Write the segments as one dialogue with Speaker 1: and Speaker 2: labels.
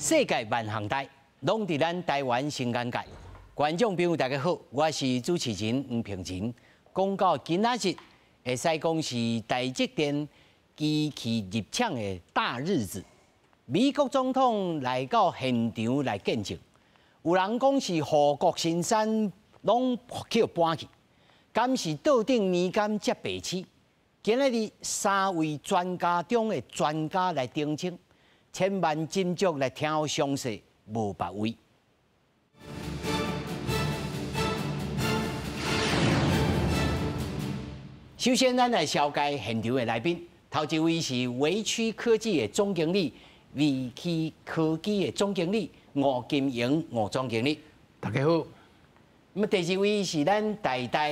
Speaker 1: 世界万行代，拢伫咱台湾新眼界。观众朋友大家好，我是主持人黄平晴。讲到今仔日，会使讲是台积电机器入场的大日子。美国总统来到现场来见证，有人讲是护国神山拢去搬去，敢是倒顶年柑接白痴。今日3位专家中的专家来澄清。 千万斟酌来听好详细，无别位。首先，咱来紹介現場的來賓。頭一位是微區科技的總經理，微區科技的總經理吳金榮吳總經理。
Speaker 2: 大家好。
Speaker 1: 咁第二位是咱台大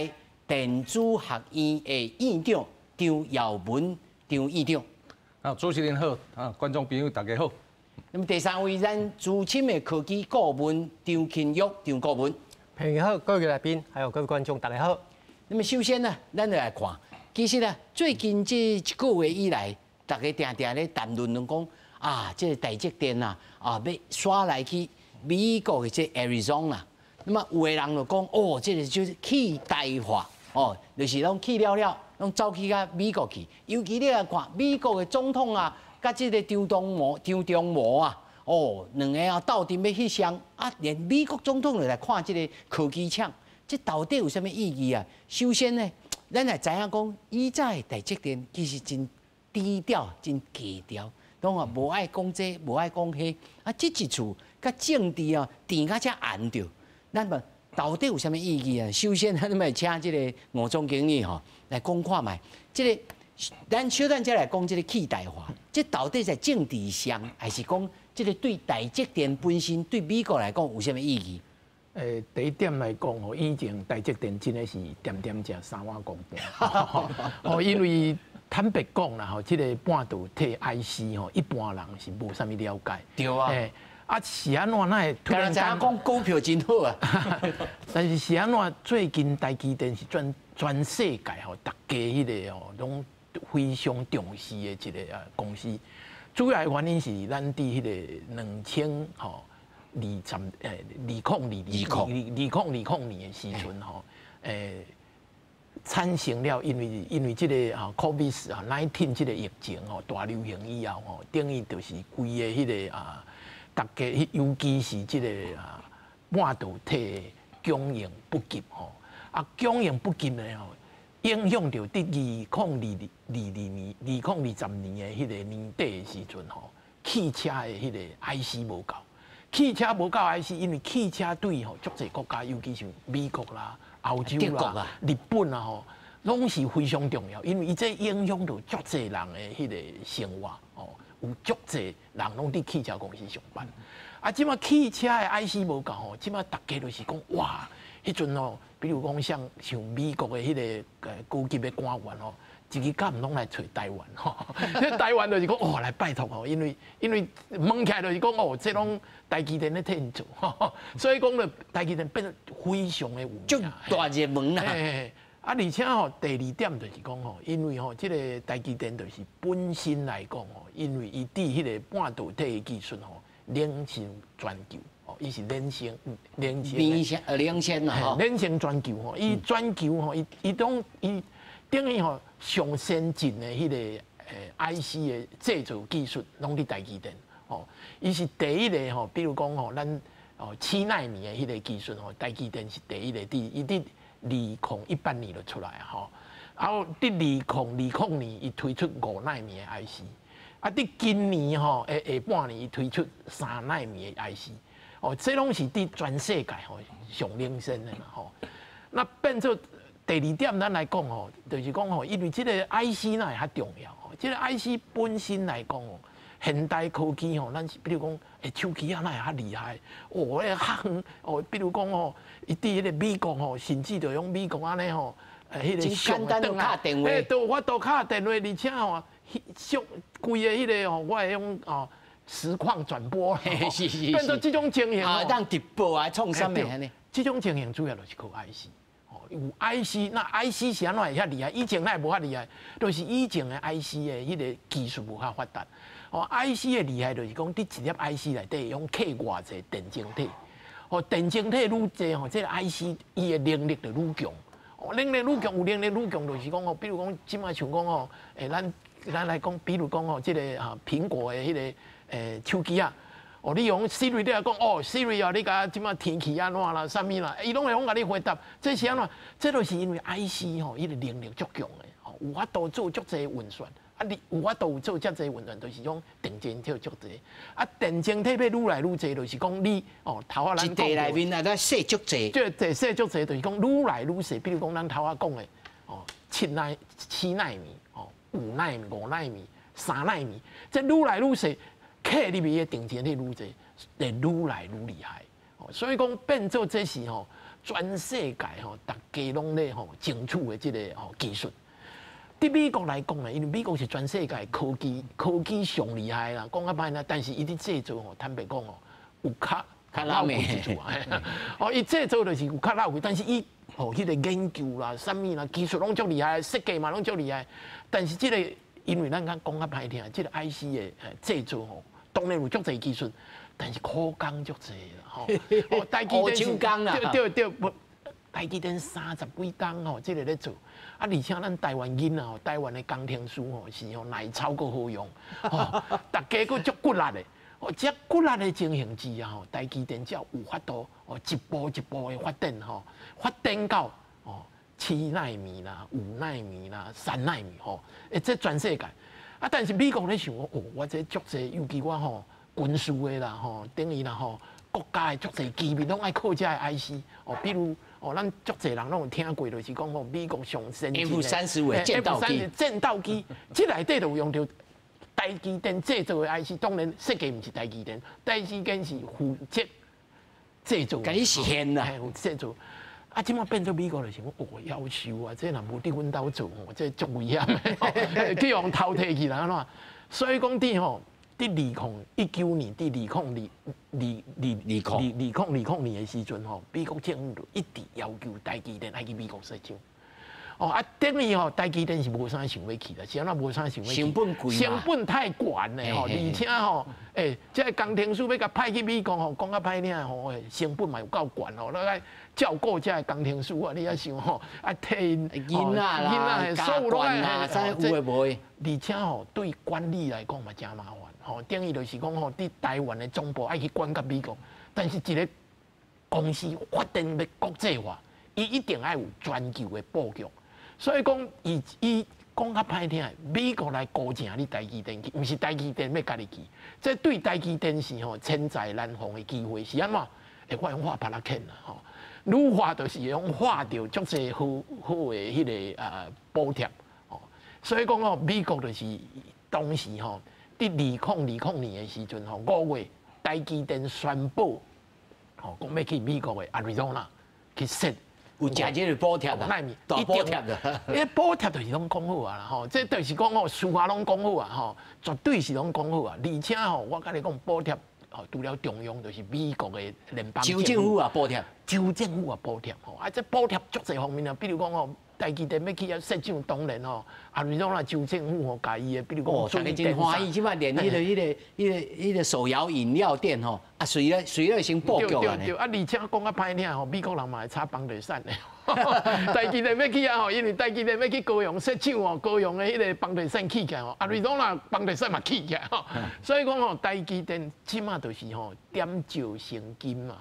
Speaker 1: 電子學院的院長張耀文張院長。
Speaker 2: 主持人好，观众朋友大家好。
Speaker 1: 那么第三位，咱资深的科技顾问张庆玉张顾问。
Speaker 3: 朋友好，各位来宾，还有各位观众，大家好。
Speaker 1: 那么首先呢，咱就来看，其实呢，最近这一个月以来，大家定定咧谈论讲啊，这个台积电啊，要刷来去美国的这 Arizona。那么有的人就讲，哦，这个就是去台化，哦，就是拢去了。 拢走去到美国去，尤其你来看美国的总统啊，甲即个张忠谋啊，哦，两个啊斗阵要翕相啊，连美国总统就来看即个科技厂，这到底有啥物意义啊？首先呢，咱来知影讲，以前的台积电其实真低调、真低调，拢啊无爱讲这，无爱讲迄，啊，这一次甲政治啊填甲遮暗着，那么。 到底有啥物意义啊？首先，咱们请这个吴总经理吼来讲看卖，这个咱小等再来讲这个去台化，这到底在政治上，还是讲这个对台积电本身对美国来讲有啥物意义？
Speaker 4: 第一点来讲吼，以前台积电真的是点点食3碗公饭，哦，因为坦白讲啦吼，这个半导体 IC 吼，一般人是无啥物了解。
Speaker 1: 对啊。
Speaker 4: 啊，是安怎那会突然间
Speaker 1: 讲股票真好啊，
Speaker 4: 但是是安怎最近台积电是全世界吼，大家迄个吼拢非常重视的一个公司。主要原因是咱伫迄个2020年的时阵吼，产生了因为这个COVID-19这个疫情吼大流行以后吼，等于就是规个迄个大家，尤其是这个半导体供应不及吼，供应不及呢吼，影响到伫2020年的迄个年底的时阵吼，汽车的迄个 IC 无够，汽车无够 IC， 因为汽车对吼足侪国家，尤其是美国啦、欧洲啦、日本啦吼，拢是非常重要，因为伊这影响到足侪人的迄个生活哦。 有足侪人拢伫汽车公司上班，即马汽车的 IC 无够吼，即马大家就是讲哇，迄阵吼，比如讲像美国的迄个高级的官员吼，一个敢拢来找台湾吼，台湾就是讲哦来拜托吼，因为问起来就是讲哦，这拢台积电咧替因做，所以讲咧台积电变得非常的有名，
Speaker 1: 就大热门啦。
Speaker 4: 而且吼，第二点就是讲吼，因为吼，这个台积電就是本身来讲吼，因为伊伫迄个半导体的技术吼，领先全球哦，伊是领先啦，领先全球吼，伊全球吼，伊等于吼上先进的迄个IC 的制造技术，拢伫台积電哦，伊是第一个吼，比如讲吼，咱7奈米的迄个技术吼，台积電是第一个，伊伫。2018年就出来吼，然后伫2020年伊推出5奈米的 IC， 伫今年吼下半年伊推出3奈米的 IC， 哦，这拢是伫全世界吼上领先的啦吼。那变做第二点，咱来讲吼，就是讲吼，因为这个 IC 哪会较重要吼？这个 IC 本身来讲吼。现代科技吼，咱是比如讲，手机啊，那会较厉害。哦，迄个较远哦，比如讲哦，伊伫迄个美国吼，甚至就用美国安尼吼，迄个
Speaker 1: 简单的打电话，
Speaker 4: 都我都打电话，而且吼，上规个迄个吼，我会用哦实况转播，变做这种情形
Speaker 1: 啊，让直播啊，创啥物安尼？
Speaker 4: 这种情形主要就是靠 IC。有 IC， 那 IC 是安怎会遐厉害？以前那无遐厉害，就是以前的 IC 的迄个技术无遐发达。IC 的厉害就是讲，你一粒 IC 内底用刻偌济电晶体，电晶体愈济这个 IC 伊的能力就愈强。能力愈强，有能力愈强，就是讲比如讲，即马像讲咱来讲，比如讲这个苹果的迄个手机啊。你用 Siri 你来讲，Siri 啊，你甲即马天气安怎啦，啥物啦，伊拢会讲甲你回答。这是安怎？这就是因为 IC 伊个能力足强的，有法度做足济运算。你有法度做遮济运算，就是讲电晶体足济。电晶体要愈来愈济，就是讲你头仔咱
Speaker 1: 一地内面在细足济。
Speaker 4: 这细足济就是讲愈来愈细。比如讲咱头仔讲的7奈米5奈米、5奈米、3奈米，这愈来愈细。刻入面的电晶体愈济，会愈来愈厉害。所以讲变做这是全世界大家拢咧争取的这个技术。伫美国来讲呢，因为美国是全世界科技上厉害啦，讲较歹啦，但是伊伫制造坦白讲有较老贵之处啊。伊制造就是有较老贵，但是伊迄个研究啦、啥物啦、技术拢足厉害，设计嘛拢足厉害。但是这个因为咱讲较歹听，这个 IC 的制造当然有足济技术，但是苦工足济啦，台积电
Speaker 1: 手工啦，
Speaker 4: 对，台积电30几工这个咧做，而且咱台湾人台湾的工程师是耐操够好用，大家佫足骨力的，这骨力的情形之下台积电才有法度一步一步的发展发展到7奈米啦、5奈米啦、3奈米这全世界。但是美国咧想我这足济，尤其我军事的啦等于啦国家的足济机密拢爱靠这 IC 比如咱足济人拢有听过，就是讲美国上先进的
Speaker 1: F-35的
Speaker 4: 战斗机，这内底就用到台积电制造的 IC， 当然设计唔是台积电，台积电是负责制造，
Speaker 1: 甲你实现啦，
Speaker 4: 制造。即马变做美国就想要求啊，这若无伫阮兜做这足危险的，去用偷摕去啦安怎？所以讲伫2019年，伫2020年的时阵美国政府就一直要求台积电爱去美国设厂。等于台积电是无啥想要去的，是安怎无啥想要去？
Speaker 1: 成本贵，
Speaker 4: 成本太悬嘞而且这个工程师要甲派去美国讲较歹听成本嘛有够悬咱爱照顾这个工程师你也想替
Speaker 1: 囡仔啦、家管啦，啥有诶无诶？
Speaker 4: 而且对管理来讲嘛真麻烦等于就是讲伫台湾的总部爱去管甲美国，但是一个公司发展要国际化，伊一定要有全球的布局。所以讲，伊讲较歹听，美国来高正你台积电去，毋是台积电要家己去。这对台积电是千载难逢的机会，是安怎？会发用化把它啃啦愈化就是用化掉足济好的迄个补贴所以讲美国就是当时伫2020年的时阵5月，台积电宣布讲要去美国的 Arizona 去设。
Speaker 1: 有食这个补贴啦，大补贴的。
Speaker 4: 因补贴就是拢讲好啊啦，这就是讲私下拢讲好啊绝对是拢讲好啊。而且我甲你讲补贴除了中央，就是美国的联邦
Speaker 1: 州政府啊补贴，
Speaker 4: 州政府啊补贴这补贴足侪方面啊，比如讲台积电要去设厂，当然Arizona州政府甲伊的，比如讲
Speaker 1: 大家真欢喜，即摆连迄个手摇饮料店随了先布局了呢。
Speaker 4: 而且讲较歹听美国人嘛会插房地产的。台积电要去因为台积电要去高雄设厂高雄的迄个房地产起起来Arizona房地产嘛起起来所以讲台积电即马就是点石成金嘛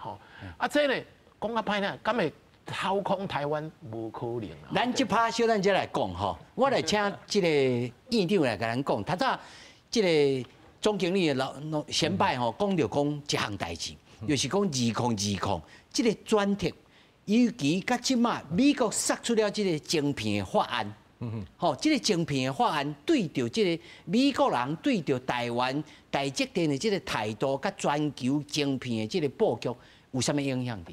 Speaker 4: 这呢讲较歹听，敢会掏空台湾无可能啊！
Speaker 1: 咱即趴小咱再来讲我来请即个院长来甲咱讲。头早即个总经理老先摆讲着讲一项代志，就是讲2020即个专题，尤其甲即马美国杀出了即个晶片的法案。即个晶片的法案对着即个美国人对着台湾台积电的即个态度，甲全球晶片的即个布局有啥物影响伫？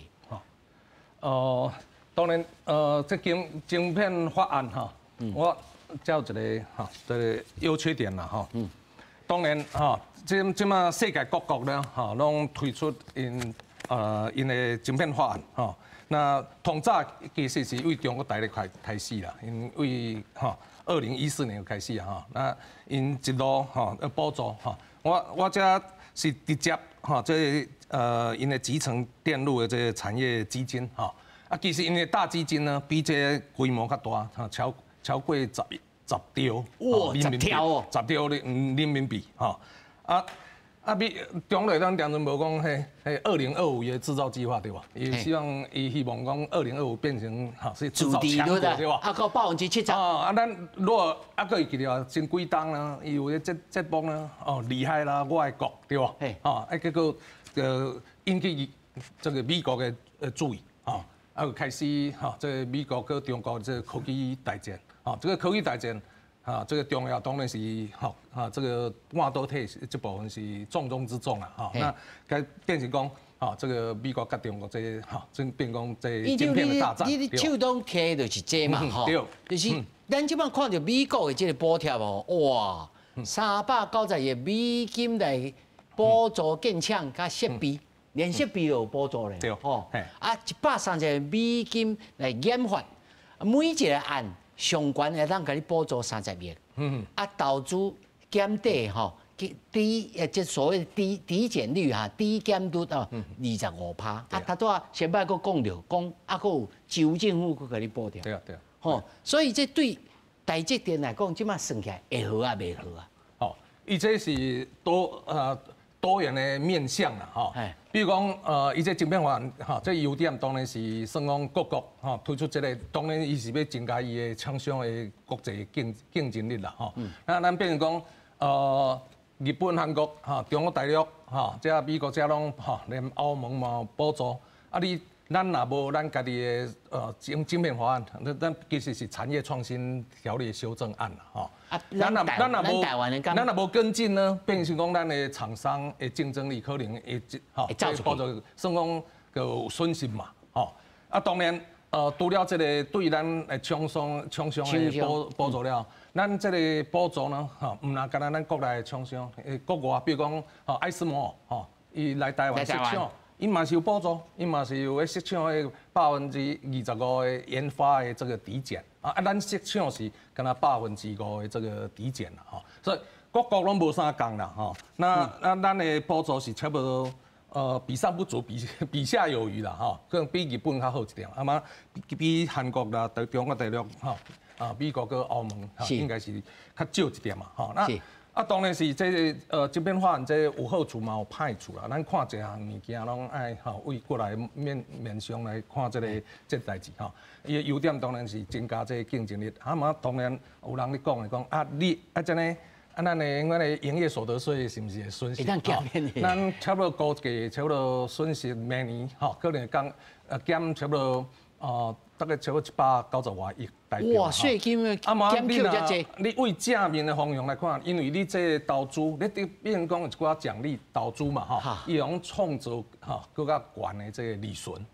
Speaker 2: 当然，这晶片法案我有一个这个优缺点啦当然即马世界各国咧拢推出因的晶片法案那统早其实是为中国大陆开始啦，因为2014年开始啊那因一路补助我这是直接这因的集成电路的这个产业基金其实因的大基金呢，比这规模较大超过10兆
Speaker 1: 哇，10兆哦
Speaker 2: ，10兆的人民币中国咱当然无讲迄2025的制造计划对吧？伊希望讲2025变成是制造强国对吧？
Speaker 1: 到70%。
Speaker 2: 咱如果个会记得前几档呢，伊有个节目呢，厉害啦，我的国对吧？结果引起这个美国的注意开始这个美国跟中国这个科技大战这个科技大战。这个重要当然是这个半导体这部分是重中之重啦那该变成讲这个美国跟中国这真变讲这晶片的大战。
Speaker 1: 你手中摕的就是这嘛就是咱即摆看到美国的这个补贴哇，390亿美金来补助建厂加设备，连设备都有补助咧，130亿美金来研发，每一个案。上悬会当甲你补助30亿，投资减低即所谓低减率低减率25%，他都先摆佫讲着讲佫有州政府佫甲你补贴，
Speaker 2: 对，
Speaker 1: 所以这对台积电来讲，即摆算起来会好啊，袂好啊？
Speaker 2: 伊这是多元的面向啦，比如讲，伊这晶片法案，这优点当然是算讲各国推出这个，当然伊是要增加伊的厂商的国际竞争力啦，那咱变成讲，日本、韩国、中国大陆、这美国这拢连欧盟嘛补助，咱若无咱家己的晶片法案，咱其实是产业创新条例修正案啦，咱若无跟进呢，变成讲咱的厂商的竞争力可能会包括算讲有损失嘛，当然除了这个对咱的厂商的补助了，咱这个补助呢，唔那干咱国内的厂商，国外比如讲艾斯摩伊来台湾设厂。伊嘛是有补助，伊嘛是有设厂的25%的研发的这个抵减咱设厂是敢若5%的这个抵减啦所以各国拢无啥共啦那咱的补助是差不多比上不足，比下有余啦可能比日本较好一点，比韩国啦、中国大陆美国跟欧盟应该是较少一点嘛当然是这晶片法案这有好处嘛，有歹处啦。咱看一项物件拢爱为过来面向来看这代志伊的优点当然是增加这竞争力。当然有人咧讲你真诶咱的营业所得税是毋是会损失？咱差不多估计差不多损失明年可能减差不多大概超过190多亿台币。
Speaker 1: 哇，税金减扣遮济。
Speaker 2: 你为正面的方向来看，因为你这投资，你变讲有一寡奖励投资嘛伊用创造更加悬的这个利润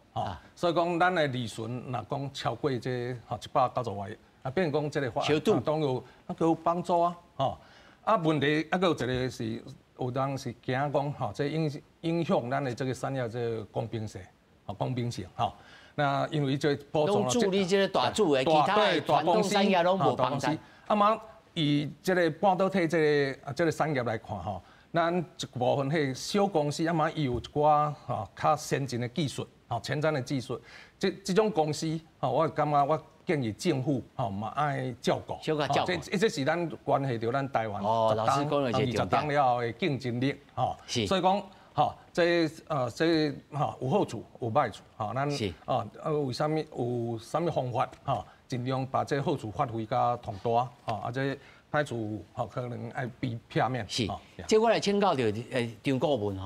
Speaker 2: 所以讲咱的利润若讲超过这190多亿，变讲这个法当有帮助问题有一个是有人是惊讲这影响咱的这个产业这个公平性那因为这补助
Speaker 1: 助力这个大主的，其他的传统产业拢无帮助。
Speaker 2: 以这个半导体这个产业来看咱一部分迄小公司伊有一寡较先进的技术前瞻的技术，这种公司我感觉我建议政府嘛爱照顾。这是咱关系到咱台湾20档了的竞争力所以讲。这有好处有歹处咱为什么有什么方法尽量把这好处发挥到同大这歹处可能爱比片面。
Speaker 1: 是，这我来请教着张顾问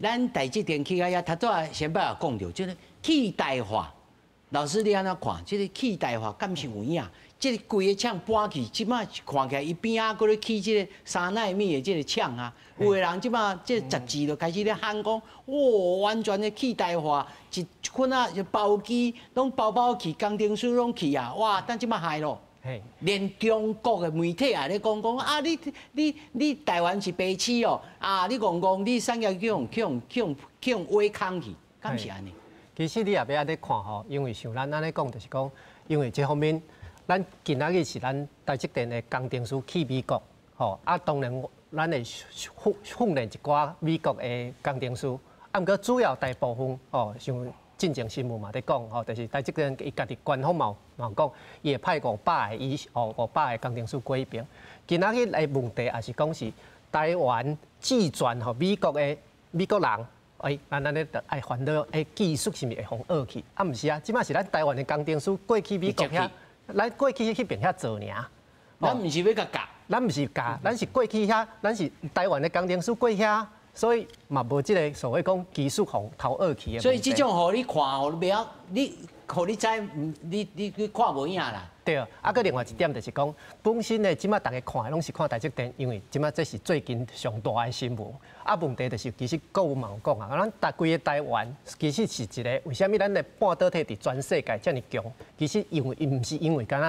Speaker 1: 咱台积电起遐头早先摆也讲着，就是去代化。老师你安怎看？这个去代化敢是有影？这个规个厂搬去，即摆看起来伊边仔搁咧起这个3奈米的这个厂有的人即摆这杂志就开始咧喊讲，完全的去代化，一捆就包机，拢包去，工程师拢去哇！但即摆害咯，连中国的媒体也咧讲你台湾是白痴哦，你戆你产业去用挖空去，敢是安尼？
Speaker 3: 其实你也要安尼看吼，因为像咱安尼讲，就是讲，因为这方面，咱今仔日是咱台积电的工程师去美国，吼啊，当然咱会训练一寡美国的工程师，啊，毋过主要大部分吼，像进前新闻嘛在讲吼，就是台积电伊家己官方嘛讲，伊会派500个工程师过迄边。今仔日的问题也是讲是台湾寄转吼美国人。咱安尼爱烦恼，技术是毋是会互学去？啊，毋是啊，即摆是咱台湾的工程师过去美国遐，咱过去迄边遐做尔。
Speaker 1: 咱毋是要甲教，
Speaker 3: 咱毋是教，咱是过去遐，咱是台湾的工程师过遐，所以嘛无即个所谓讲技术互偷学去的。
Speaker 1: 所以即种互你看，互你袂晓，互你知，你看无影啦。
Speaker 3: 对，啊，搁另外一点就是讲，本身呢，即摆大家看拢是看台积电，因为即摆这是最近上大的新闻。啊，问题就是其实购物嘛有讲啊，咱规个台湾其实是一个，为虾米咱的半导体伫全世界遮尔强？其实因为毋是因为敢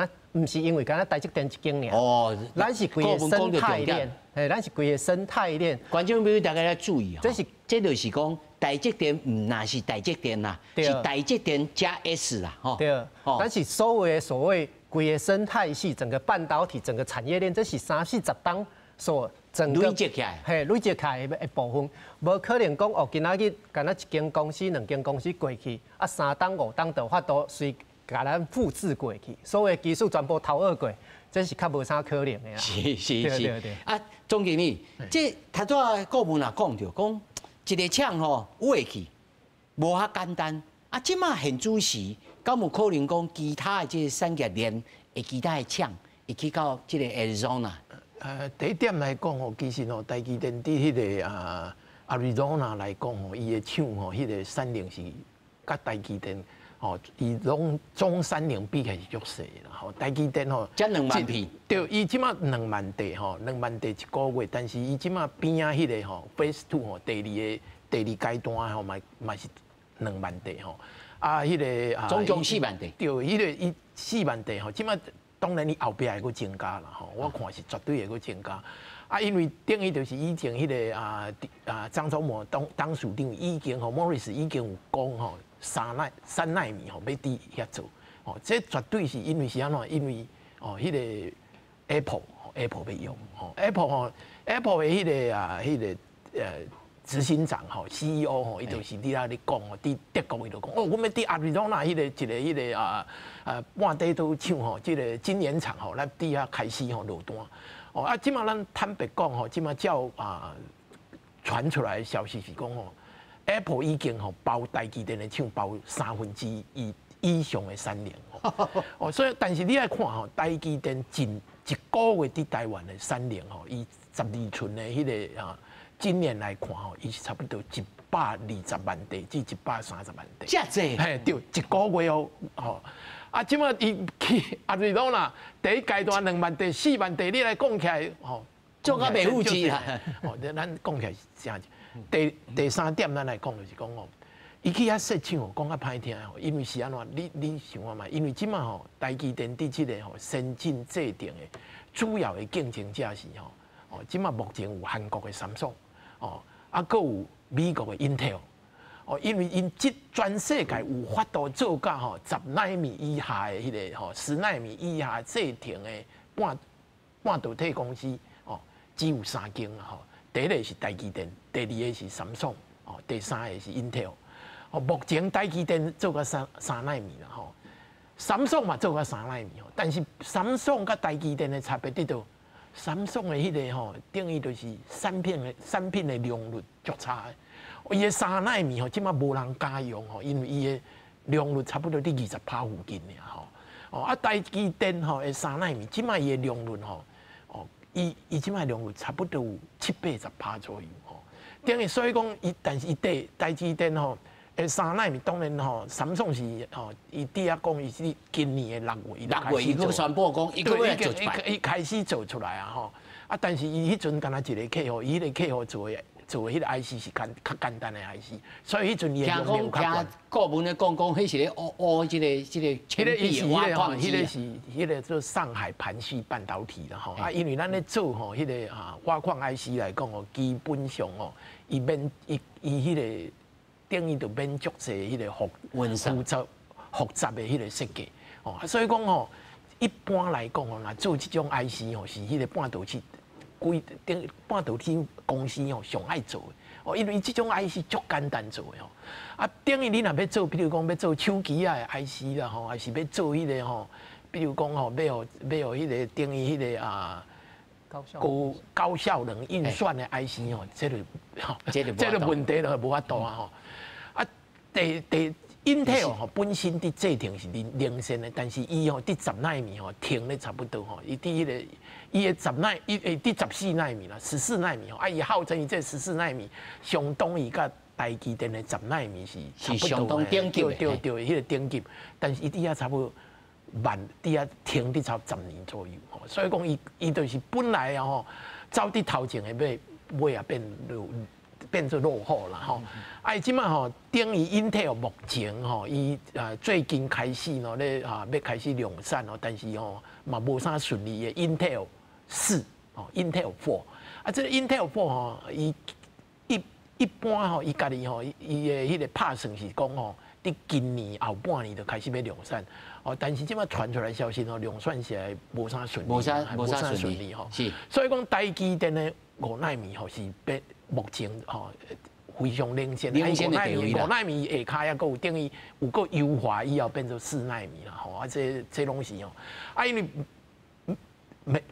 Speaker 3: 若台积电一间尔。哦，咱是规个生态链，咱是规个生态链。
Speaker 1: 观众朋友大家要注意啊，这就是讲台积电毋那是台积电啦，是台积电加 S 啦，吼。
Speaker 3: 对，咱是所谓规个生态系，整个半导体整个产业链，这是30-40档所。
Speaker 1: 累积起来，
Speaker 3: 累积起来的部分，无可能讲哦，今仔日干那一间公司、2间公司过去，啊3档5档就法度随甲咱复制过去，所有技术全部偷学过，这是较无啥可能的啦。
Speaker 1: 是。啊，总经理，这头拄顾问也讲着，讲一个厂吼挖去，无遐简单。啊，即马现主时，敢有可能讲其他的这产业链的其他的厂会去到这个 Arizona？
Speaker 4: 第一点来讲吼，其实吼，台积电伫迄个Arizona 来讲吼，伊的厂吼，迄个产能是甲台积电吼，伊拢总产能比起来是足细啦吼。台积电吼，
Speaker 1: 才2万片，
Speaker 4: 对，伊即马2万地吼，2万地一个月，但是伊即马边仔迄个吼 Phase 2吼，第二阶段吼，嘛是2万地吼。啊，迄个
Speaker 1: 总共4万地。
Speaker 4: 对，迄个伊4万地吼，即马。当然，你后壁会阁增加啦吼，我看是绝对会阁增加。啊，因为等于就是以前迄个张忠谋当署长已经吼 ，Morris 已经有讲吼，3奈米吼要伫遐做，哦，这绝对是因为是安怎？因为哦，迄个 Apple 要用吼 ，Apple 的迄个执行长吼 CEO 吼，伊就是伫遐咧讲吼，伫德国伊就讲哦，我们伫阿里诺那迄个半导体厂吼，即个晶圆厂吼，咱伫遐开始吼落单哦。啊，即马咱坦白讲吼，即马照传出来的消息是讲吼 ，Apple 已经吼包台积电的厂包1/3以上的产能哦。所以，但是你爱看吼，台积电近一个月伫台湾的产能吼，以12寸的迄个今年来看吼，伊是差不多120万地至130万地。
Speaker 1: 遮济？
Speaker 4: 嘿，对，一个月哦，吼。啊，即马伊去阿瑞诺啦，第一阶段2万地、4万地，你来讲起来吼，
Speaker 1: 做甲袂负责啦。
Speaker 4: 哦，咱讲起来是这样子。第3点，咱来讲就是讲哦，伊去遐设厂哦，讲较歹听吼，因为是安怎？你想看嘛？因为即马吼，台积电伫即个吼先进制定的主要的竞争者是吼，哦，即马目前有韩国的三星，哦，啊，搁有美国的 Intel。哦，因为因即全世界有法度做到吼10奈米以下的迄个吼10奈米以下制程的半导体公司哦，只有3间啦吼。第一个是台积电，第二个是三星，哦，第三个是 Intel。哦，目前台积电做到3奈米啦吼，三星嘛做到3奈米吼，但是三星甲台积电的差别伫倒，三星的迄个吼等于就是产品的良率足差的。伊个3奈米吼，即马无人敢用吼，因为伊个良率差不多伫20%附近尔吼。哦，啊，台积电吼的3奈米，即马伊个良率吼，哦，伊即马良率差不多有70-80%左右吼。等于所以讲，但是伊台积电吼的3奈米，当然吼，三星是吼，伊底下讲伊是今年的6月，
Speaker 1: 伊个宣布讲一个月做出来，
Speaker 4: 伊开始做出来啊吼。啊，但是伊迄阵敢若一个客户，伊迄个客户做迄个 IC 是较简单的 IC， 所以迄阵伊用量较
Speaker 1: 听顾问咧讲，迄是咧即个铅笔的挖矿机，
Speaker 4: 迄个做上海盘系半导体啦吼。啊，因为咱咧做吼迄个挖矿 IC 来讲哦，基本上哦，伊迄个等于就免足侪迄个复杂的迄个设计。哦，所以讲哦，一般来讲哦，若做这种 IC 哦，是迄个半导体半导体公司哦上爱做的。哦，因为这种 IC 足简单做的哦。啊，等于你若要做，比如讲要做手机啊的 IC 啦吼，还是要做迄个吼，比如讲吼，要迄个等于迄个啊。高效能运算的 IC 哦，这个问题就无法度啊吼。啊，Intel 吼本身伫制程是领先的，但是伊吼伫10奈米吼停咧差不多吼，伊伫迄个伊的伫14奈米啦，14奈米吼，啊伊号称伊这14奈米相当于甲台积电的10奈米是
Speaker 1: 相当顶级的，
Speaker 4: 对，迄个顶级，但是伊伫遐差不多。底下停伫差10年左右，所以讲伊就是本来啊吼，走伫头前的尾啊变做落后啦吼。啊，即摆吼等于 Intel 目前吼，伊最近开始咯咧要开始量产哦，但是吼嘛无啥顺利的 Intel 4哦 Intel 4啊，这个 Intel 4吼，伊一般吼伊家己吼伊的迄个拍算是讲吼。伫今年后半年就开始要量产，哦，但是即摆传出来消息哦，量产起来无啥顺利，无啥顺利吼。是，所以讲台积电的5奈米吼是目前吼非常领先，5奈米下骹还佫有等于有佫优化以后变成4奈米啦，吼啊这拢是哦，啊因为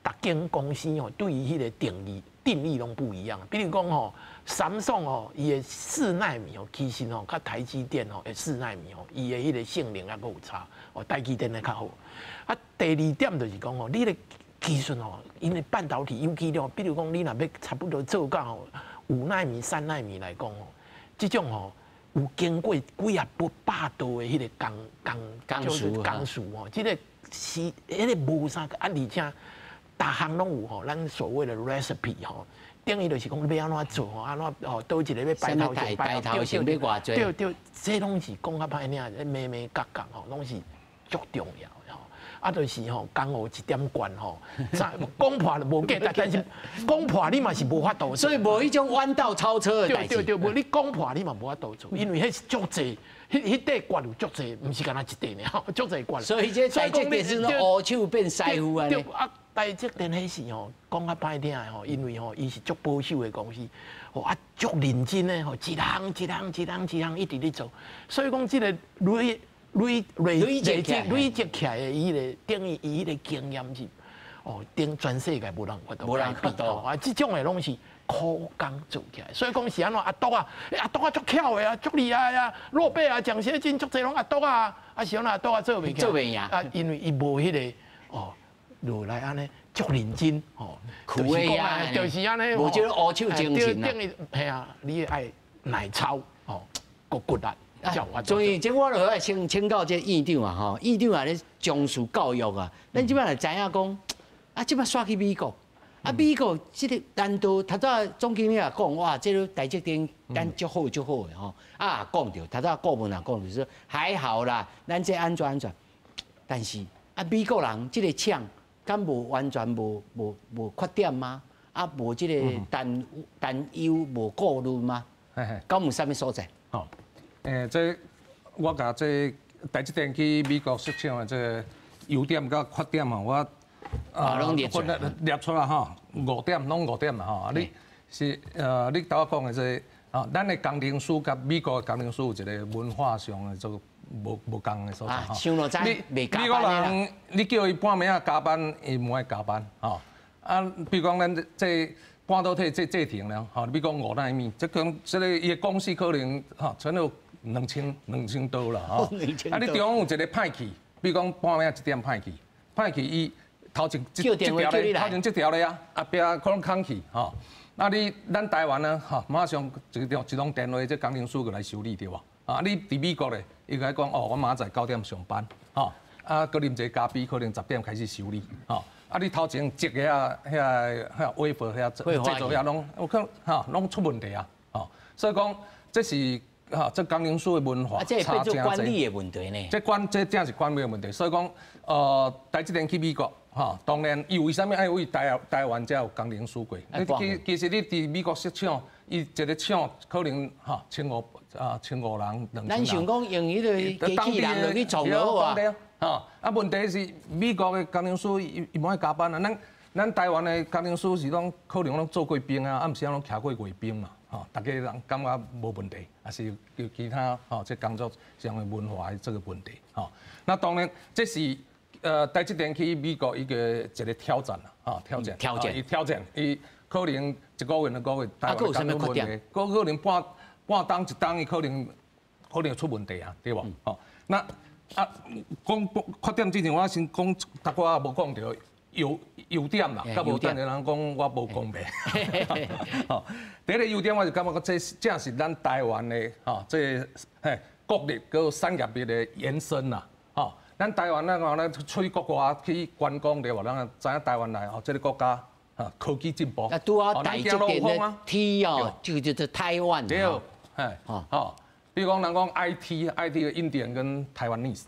Speaker 4: 逐间公司哦对于迄个定义拢不一样，比如讲吼。Samsung 哦，伊的4奈米哦，其实哦，甲台积电哦的4奈米哦，伊的迄个性能还佫有差哦，台积电的较好。啊，第二点就是讲哦，你的技术哦，因为半导体尤其了，比如讲你若要差不多做到5奈米、3奈米来讲哦，这种哦有经过几啊百度的迄个工序哦，这个是迄个无啥个，啊而且大项拢有吼，咱所谓的 recipe 吼。等于就是讲要安怎做吼，安怎哦，倒一个要白头前，
Speaker 1: 白头前要偌济？
Speaker 4: 对，这拢是讲较歹听，咩角吼，拢是足重要的吼。啊，就是吼，讲学一点关吼，讲破就无价，但是讲破你嘛是无法度，
Speaker 1: 所以无迄种弯道超车的代志。
Speaker 4: 对，无你讲破你嘛无法度做，因为迄是足济，迄块关有足济，毋是干那一块呢，吼，足济关。
Speaker 1: 所以这台积电是乌手变师傅啊。
Speaker 4: 台积电迄是吼，讲较歹听的吼，因为吼，伊是足保守的公司，吼啊足认真的吼，一项一直咧做，所以讲即个累积起来的伊个等于伊个经验是，哦，顶全世界无人比到啊，即种的拢是苦工做起来，所以讲是安怎阿杜啊足巧的啊，足厉害啊，诺贝尔奖学金足侪拢阿杜啊，啊是安怎阿杜啊做袂起来啊，因为伊无迄个哦。落来安尼足认真吼，就是安尼，
Speaker 1: 无即个乌手精神啊。
Speaker 4: 系啊，你爱耐操吼，骨力。
Speaker 1: 所以即我落来请教这院长啊吼，院长啊咧重视教育啊，咱即摆来知影讲，啊即摆煞去美国，啊美国即个难度，头早总经理也讲，哇，这个台积电咱足好的吼，啊讲着，头早顾问也讲着说还好啦，咱这安全，但是啊美国人即个抢。敢无完全无缺点吗？啊，无即个担忧，无顾虑吗？敢有啥物所在？
Speaker 2: 哦，这我甲这台积电去美国设厂的这个优点甲缺点嘛，我
Speaker 1: 拢列出来
Speaker 2: 吼，5点拢5点嘛吼。你是你头我讲的这咱的工程师甲美国的工程师有一个文化上的这个。无共的所在吼，
Speaker 1: 想落早
Speaker 2: 美国人，你叫伊半暝啊加班，伊唔爱加班吼。啊，比如讲咱这半导体这停了吼，比如讲5奈米，这讲这个伊的公司可能吼，存有2000多啦吼。啊，你中央有一个歹去，比如讲半暝1点歹去伊头前这条咧啊，后壁可能空去吼。那咱台湾呢吼，马上一通电话，这工程师过来修理对无？啊，你伫美国咧，伊甲讲哦，我明仔载9点上班，吼，啊，搁啉一个咖啡，可能10点开始修理，吼，啊，你头前积个遐wafer 遐制作遐拢，有可能拢出问题啊，吼，所以讲这是这工程师的文化
Speaker 1: 这变做管理的问题呢。
Speaker 2: 这正是管理的问题，所以讲台积电去美国，当然伊为什么爱为台湾才有工程师过？其实你伫美国设厂，伊一个厂可能1500人、2000人。
Speaker 1: 咱想讲用迄个机器人落去做好啊。
Speaker 2: 问题是美国的工程师伊无爱加班啊，咱台湾的工程师是拢可能拢做过兵啊，毋是拢徛过卫兵嘛。大家人感觉无问题，还是有其他这工作上的文化的这个问题。那当然这是台积电去美国一个挑战啦，挑战，伊可能1个月、2个月，台湾工作问题，可能半当一当，伊可能出问题啊，对无？那讲缺点之前，我先讲，大家无讲到优点啦，甲无等的人讲我无公平。第一个优点，我就感觉这正是咱台湾的这国力跟产业力的延伸啦。咱台湾咱出去国外去观光对无？咱知影台湾来这个国家科技进步。
Speaker 1: 拄好台积电的 T 就是台湾。
Speaker 2: 对，比如讲人讲 IT 的印度跟台湾 nese，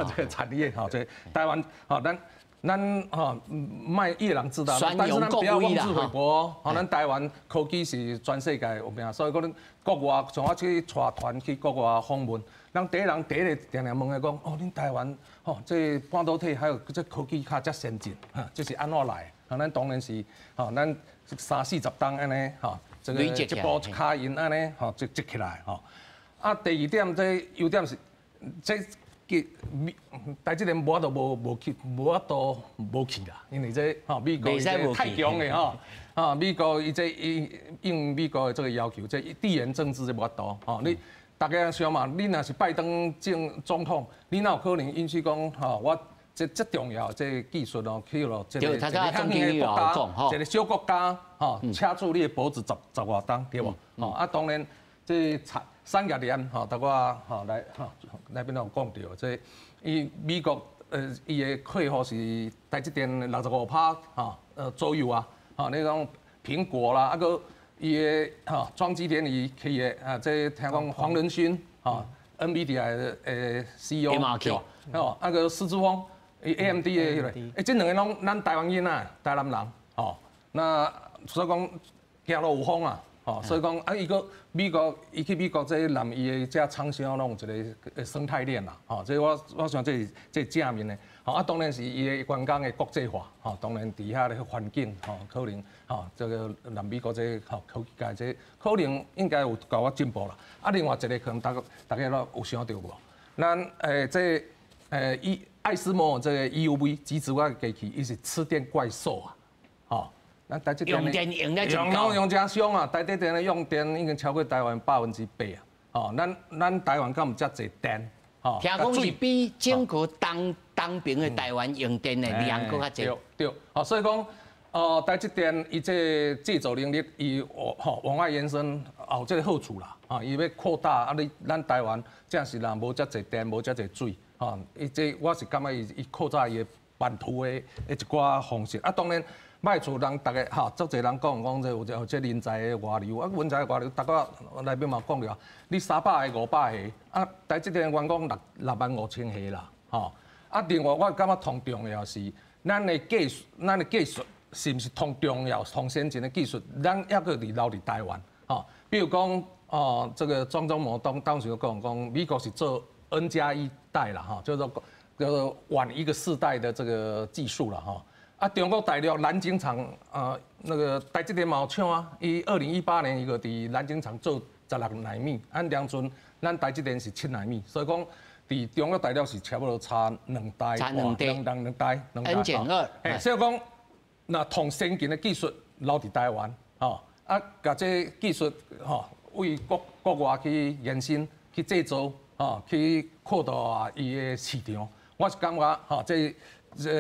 Speaker 2: 这个产业这台湾咱卖伊人知道，但是咱不要妄自菲薄。咱台湾科技是全世界有名，所以可能国外像我去带团去国外访问，咱第一个定定问的讲，恁台湾这半导体还有这科技较先进，这是安怎来？咱当然是咱30-40档安尼这个一步一卡因安尼积起来第二点这优点是这。台积电无无去啦，因为这美国太强的美国应美国的这个要求，这地缘政治就无多你大家想嘛，你若是拜登总统，你哪有可能允许讲我这重要这技术去了这个较远的国家，一个小国家掐住你的脖子十外档对无？当然这产业链大家来边有讲到，这伊美国伊的客户是台积电65%左右啊，你讲苹果啦，啊个伊的装机电仪企业这听讲黄仁勋NVIDIA 的CEO 啊个施志峰AMD 的这两个拢咱台湾囡仔，台南人那所以讲行路有风啊。所以讲伊个美国，伊去美国这南伊的这厂商拢有一个生态链啦，这我想这正面的，当然是伊的员工的国际化，当然底下的环境，可能这个南美国这科技界这可能应该有够进步啦。另外一个可能大家都有想到无？咱艾斯摩这个 EUV 极紫外机器，伊是吃电怪兽啊，咱台积电用真凶啊！台积电的用电已经超过台湾8%啊！咱台湾敢有遮济电？
Speaker 1: 听讲是比整个东边的台湾用电的量更较侪。
Speaker 2: 对，所以讲台积电伊这制造能力伊往外延伸，有这个好处啦。伊要扩大咱台湾正是人无遮济电，无遮济水伊这我是感觉伊扩大伊的版图的一寡方式当然。歹处人，大家足侪人讲这有这人才的外流人才的外流，大家内面嘛讲了，你300个、500个台积电员工65000个啦，另外我感觉同重要是，咱的技术是毋是同重要、同先进的技术，咱抑个留伫台湾，比如讲这个张忠谋当时讲美国是做 N+1代啦，叫做晚一个世代的这个技术啦，中国大陆南京厂那个台积电嘛有厂啊，伊2018年伊个伫南京厂做16奈米，当阵咱台积电是7奈米，所以讲伫中国大陆是差不多差2代，2代。
Speaker 1: N+2，
Speaker 2: 所以讲那同先进的技术留伫台湾，甲这技术为国外去延伸、去制造，去扩大伊的市场，我是感觉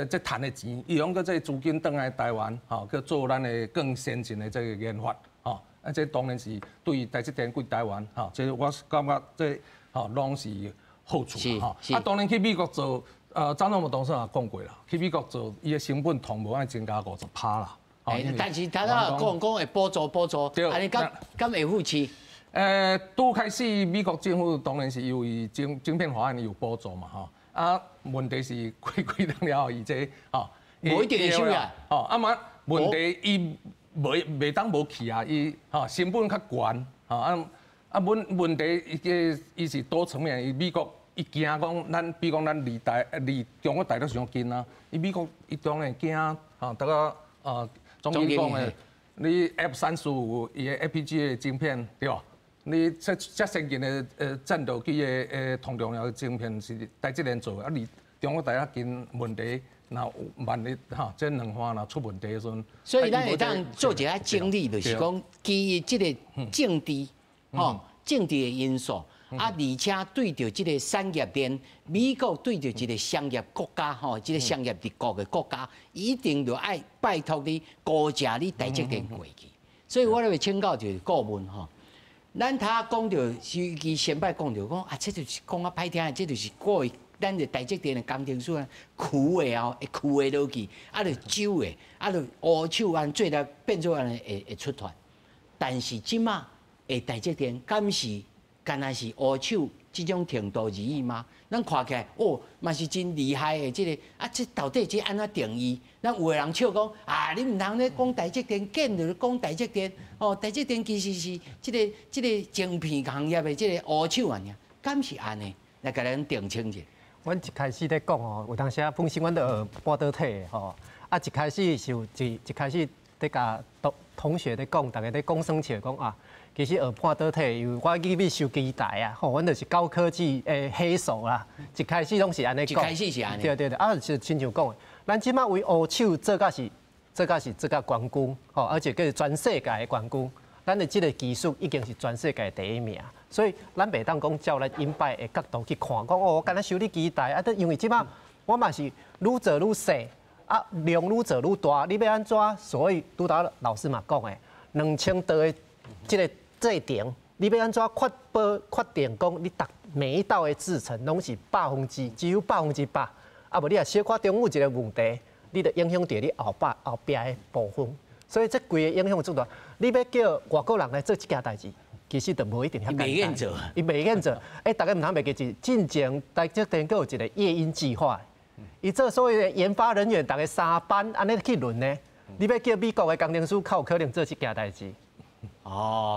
Speaker 2: 这赚的钱，伊用个这资金倒来台湾，去做咱的更先进的这个研发，这当然是对台积电归台湾，这我是感觉这拢是好处当然去美国做，张忠谋董事长也讲过啦，去美国做，伊的成本同无爱增加50%啦。
Speaker 1: 但是他讲会补助，安尼敢会付起？
Speaker 2: 拄开始美国政府当然是由于晶片法案有补助嘛，吼。啊，问题是几年了后，伊这吼，
Speaker 1: 无一定会收啊。
Speaker 2: 吼，啊嘛问题伊袂当无去啊，伊吼成本较悬，吼啊问题伊是多层面，伊美国伊惊讲咱，比如讲咱离中国大陆上近啊，伊美国伊当然惊吼，大家总经讲的，你 F-35伊的 FPG 的晶片对吧？你这先进的战斗机的同重要的晶片是台积电做，啊离中国大陆近问题，那万一哈这两方若出问题的时阵，
Speaker 1: 所以咱会当做一个整理，就是讲基于这个政治，政治的因素，啊，而且对着这个产业链，美国对着这个商业国家，这个商业立国的国家，一定就爱拜托你高价你台积电过去。所以我咧请教就是顾问咱他讲到，伊先摆讲到讲啊，这就是讲啊歹听的，这就是过去咱的台积电的工程师啊，苦的后会苦的落去，啊，就酒的，啊，就乌手安做来变做安会出团。但是即马的台积电，敢是干那是乌手这种程度而已吗？咱看起来嘛是真厉害的，这个啊，这到底这安怎定义？咱有的人笑讲啊，你唔通咧讲台积电，见就讲台积电，台积电其实是这个晶片行业的这个乌手啊，敢是安尼？来甲咱定清者。
Speaker 3: 阮一开始咧讲有当时啊，本身阮就半导体的啊一开始是有一开始咧甲同学咧讲，大家咧讲生笑讲啊。其实学半导体，因为我去收机台啊，阮就是高科技的黑手啦。一开始拢是安尼讲，
Speaker 1: 一开始是安尼。
Speaker 3: 对，啊，就亲像讲的，咱即马为乌手做甲冠军，而且佮全世界的冠军，咱的即个技术已经是全世界第一名，所以咱袂当讲照咱鹰派的角度去看，讲我干那修理机台啊，因为即马我嘛是愈做愈细，啊，量愈做愈大，你要安怎？所以拄到老师嘛讲的，2000道的即个制程，你要安怎确定讲你每一道的制程拢是只有100%，啊无你也小可中有一个问题，你就影响到你后壁的部分，所以这规个影响最大。你要叫外国人来做这件代志，其实就无一定遐简单。
Speaker 1: 伊袂愿做，
Speaker 3: 伊袂愿做。大家唔通袂记住，进前台积电佫有一个夜鹰计划，伊做所有的研发人员，大概3班安尼去轮呢。你要叫美国的工程师，较有可能做这件代志。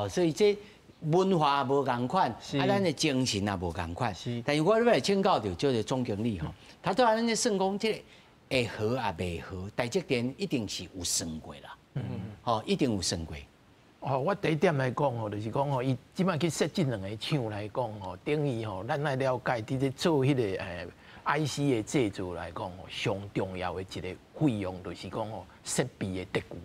Speaker 1: 所以这文化无共款，咱的精神也无共款。但是我来请教到就是总经理他对咱咧算讲这个会合也袂合，台积电一定是有算过啦。一定有算过。
Speaker 4: 我第一点来讲就是讲伊即摆去设这两个厂来讲等于咱来了解伫咧做迄个IC 的制作来讲上重要的一个费用就是讲设备的德具。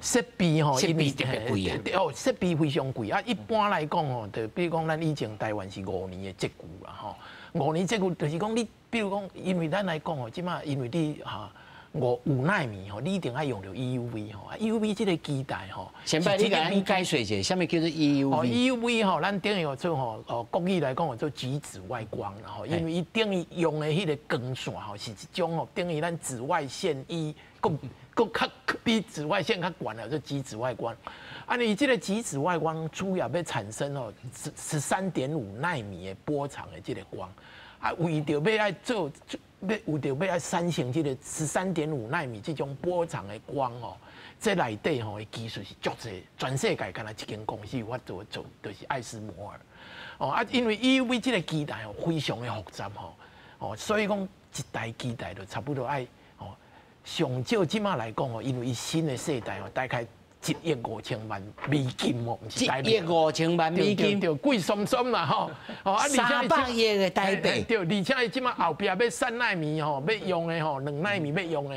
Speaker 4: 设备
Speaker 1: 设备特别贵啊！
Speaker 4: 设备非常贵啊！一般来讲就比如讲咱以前台湾是5年的节具啦，5年节具就是讲你，比如讲，因为咱来讲即马因为你5奈米你一定爱用到 EUV，EUV 这个基带
Speaker 1: 先摆你甲咱解说一下，什么叫做 EUV？EUV
Speaker 4: 咱等于做国语来讲做极紫外光啦因为伊等于用的迄个光线是一种等于咱紫外线佫较比紫外线较悬了，做极紫外光。你这个极紫外光主要要产生13.5奈米的波长的这个光，为着要爱做，为着要爱产生这个13.5奈米这种波长的光这内底的技术是足济，全世界敢若一间公司有法做，就是爱斯摩尔。因为 EUV 这个基带非常的复杂所以讲一台基带就差不多爱。上少即马来讲因为伊新的世代大概1亿5千万美金毋是台币。
Speaker 1: 1亿5千万美金，
Speaker 4: 对，贵松松啦
Speaker 1: 300亿的台币。
Speaker 4: 对，而且伊即马后壁要3奈米要用的2奈米要用的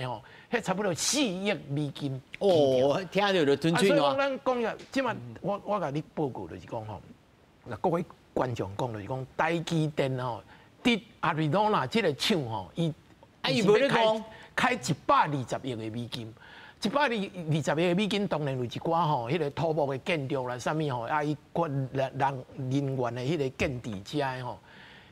Speaker 4: 迄差不多4亿美金。
Speaker 1: 听到就吞嘴
Speaker 4: 所以讲咱讲呀，即马我甲你报告就是讲那各位观众讲就是讲台积电伫阿瑞诺纳这个厂伊
Speaker 1: 无咧讲。
Speaker 4: 开120亿的美金，120亿的美金当然有一寡迄个土木的建筑啦，啥物伊人员的迄个建地遮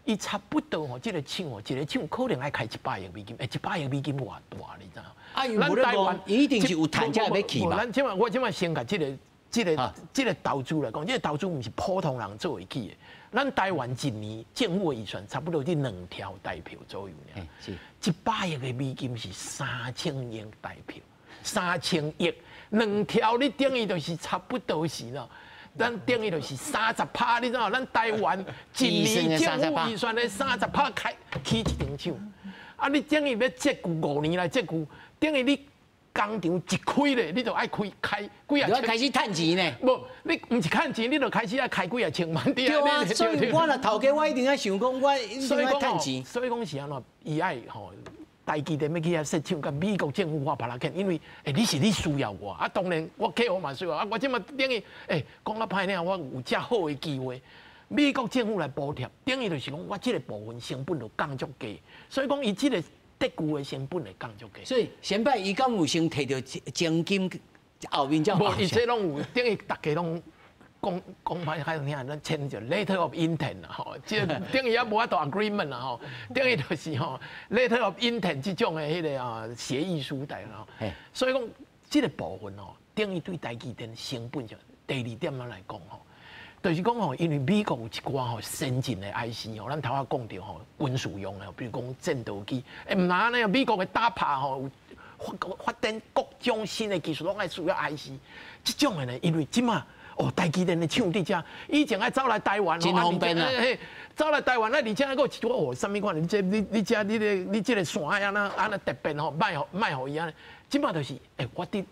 Speaker 4: 伊差不多这个厂一个厂可能爱开100亿美金，100亿美金偌大，你知道？
Speaker 1: 咱台湾一定是有谈价要去嘛。
Speaker 4: 我即马先甲这这个投资来讲，这个投资不是普通人做得起的。咱台湾一年政府的预算差不多伫2条代票左右呢。100亿的美金是3000亿代票，3000亿，2条你等于就是差不多是咯。咱等于就是30%，你知道？咱台湾一年政府预算的30%起一场枪，啊，你等于要接顾5年来接顾，等于你工厂一开咧，你就爱开几啊？
Speaker 1: 要开始趁钱呢？
Speaker 4: 无，你唔是趁钱，你就开始要开几啊千万。
Speaker 1: 对啊，所以我若头家，我一定要想讲，我一定要趁钱。
Speaker 4: 所以讲是安怎，伊爱吼。台积电要去遐设厂，甲美国政府我拍拉肯，因为你需要我，啊当然我客户嘛需要，啊我即嘛等于讲啊歹听，我有遮好的机会，美国政府来补贴，等于就是讲我即个部分成本就降足低，所以讲伊即个得具的成本会降足低。
Speaker 1: 所以先摆伊敢有先摕到奖金，后面才
Speaker 4: 无，伊这拢有，等于大家拢。讲歹听，咱签就 letter of intent 啦，吼，即等于也无法度 agreement 啦，吼，等于就是吼 letter of intent 这种的迄个协议书代啦，所以讲这个部分吼，等于对台积电成本上第2点来讲吼，就是讲吼，因为美国有一寡吼先进的 IC 吼，咱头下讲到吼军事用的，比如讲战斗机，唔难呢，美国的打拍吼发展各种新的技术，拢爱需要 IC， 这种的呢，因为即嘛。台积电的厂伫遮，以前爱走来台湾，
Speaker 1: 真方便啊！
Speaker 4: 走来台湾而且还有一个什么款？你这个线安那特别吼，卖互伊安尼。即摆就是我伫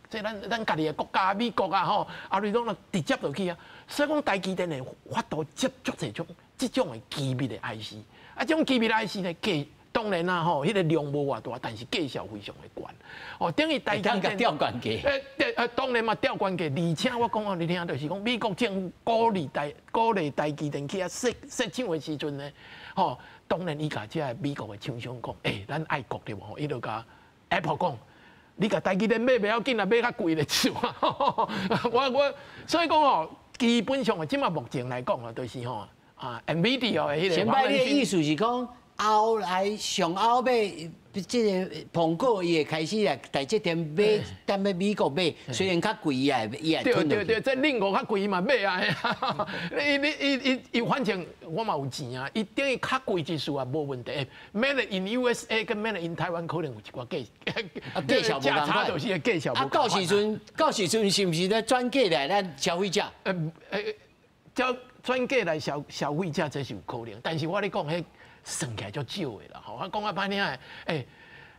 Speaker 4: 这咱家己的国家美国啊吼，啊你拢直接就去啊。所以讲台积电的法度接触这种的机密的 IC， 啊，这种机密的 IC 呢，当然啦吼，迄个量无偌大，但是价效非常的悬。等于台积电
Speaker 1: 吊关价。
Speaker 4: 当然嘛吊关价，而且我讲你听，就是讲美国政府鼓励台积电去设厂的时阵呢，当然伊甲即个美国的厂商讲，咱爱国对无？伊就甲 Apple 讲，你甲台积电买袂要紧啦，买较贵咧是嘛？我所以讲基本上即马目前来讲就是NVIDIA 的迄个。
Speaker 1: 前摆你的意思是讲？后来上后尾，即个苹果伊会开始来台积电买，踮咧美国买，虽然较贵伊也吞落去。
Speaker 4: 对，这另外较贵伊嘛买啊！伊反正我嘛有钱啊，伊等于较贵之数啊无问题。Made in USA 跟 Made in Taiwan 可能有一寡
Speaker 1: 价效无共款。
Speaker 4: 就是价效无共款。
Speaker 1: 到时阵是毋是咧转嫁来咱消费者？
Speaker 4: 转嫁来消费者这是有可能，但是我咧讲迄。算起来足少的啦，我讲啊歹听的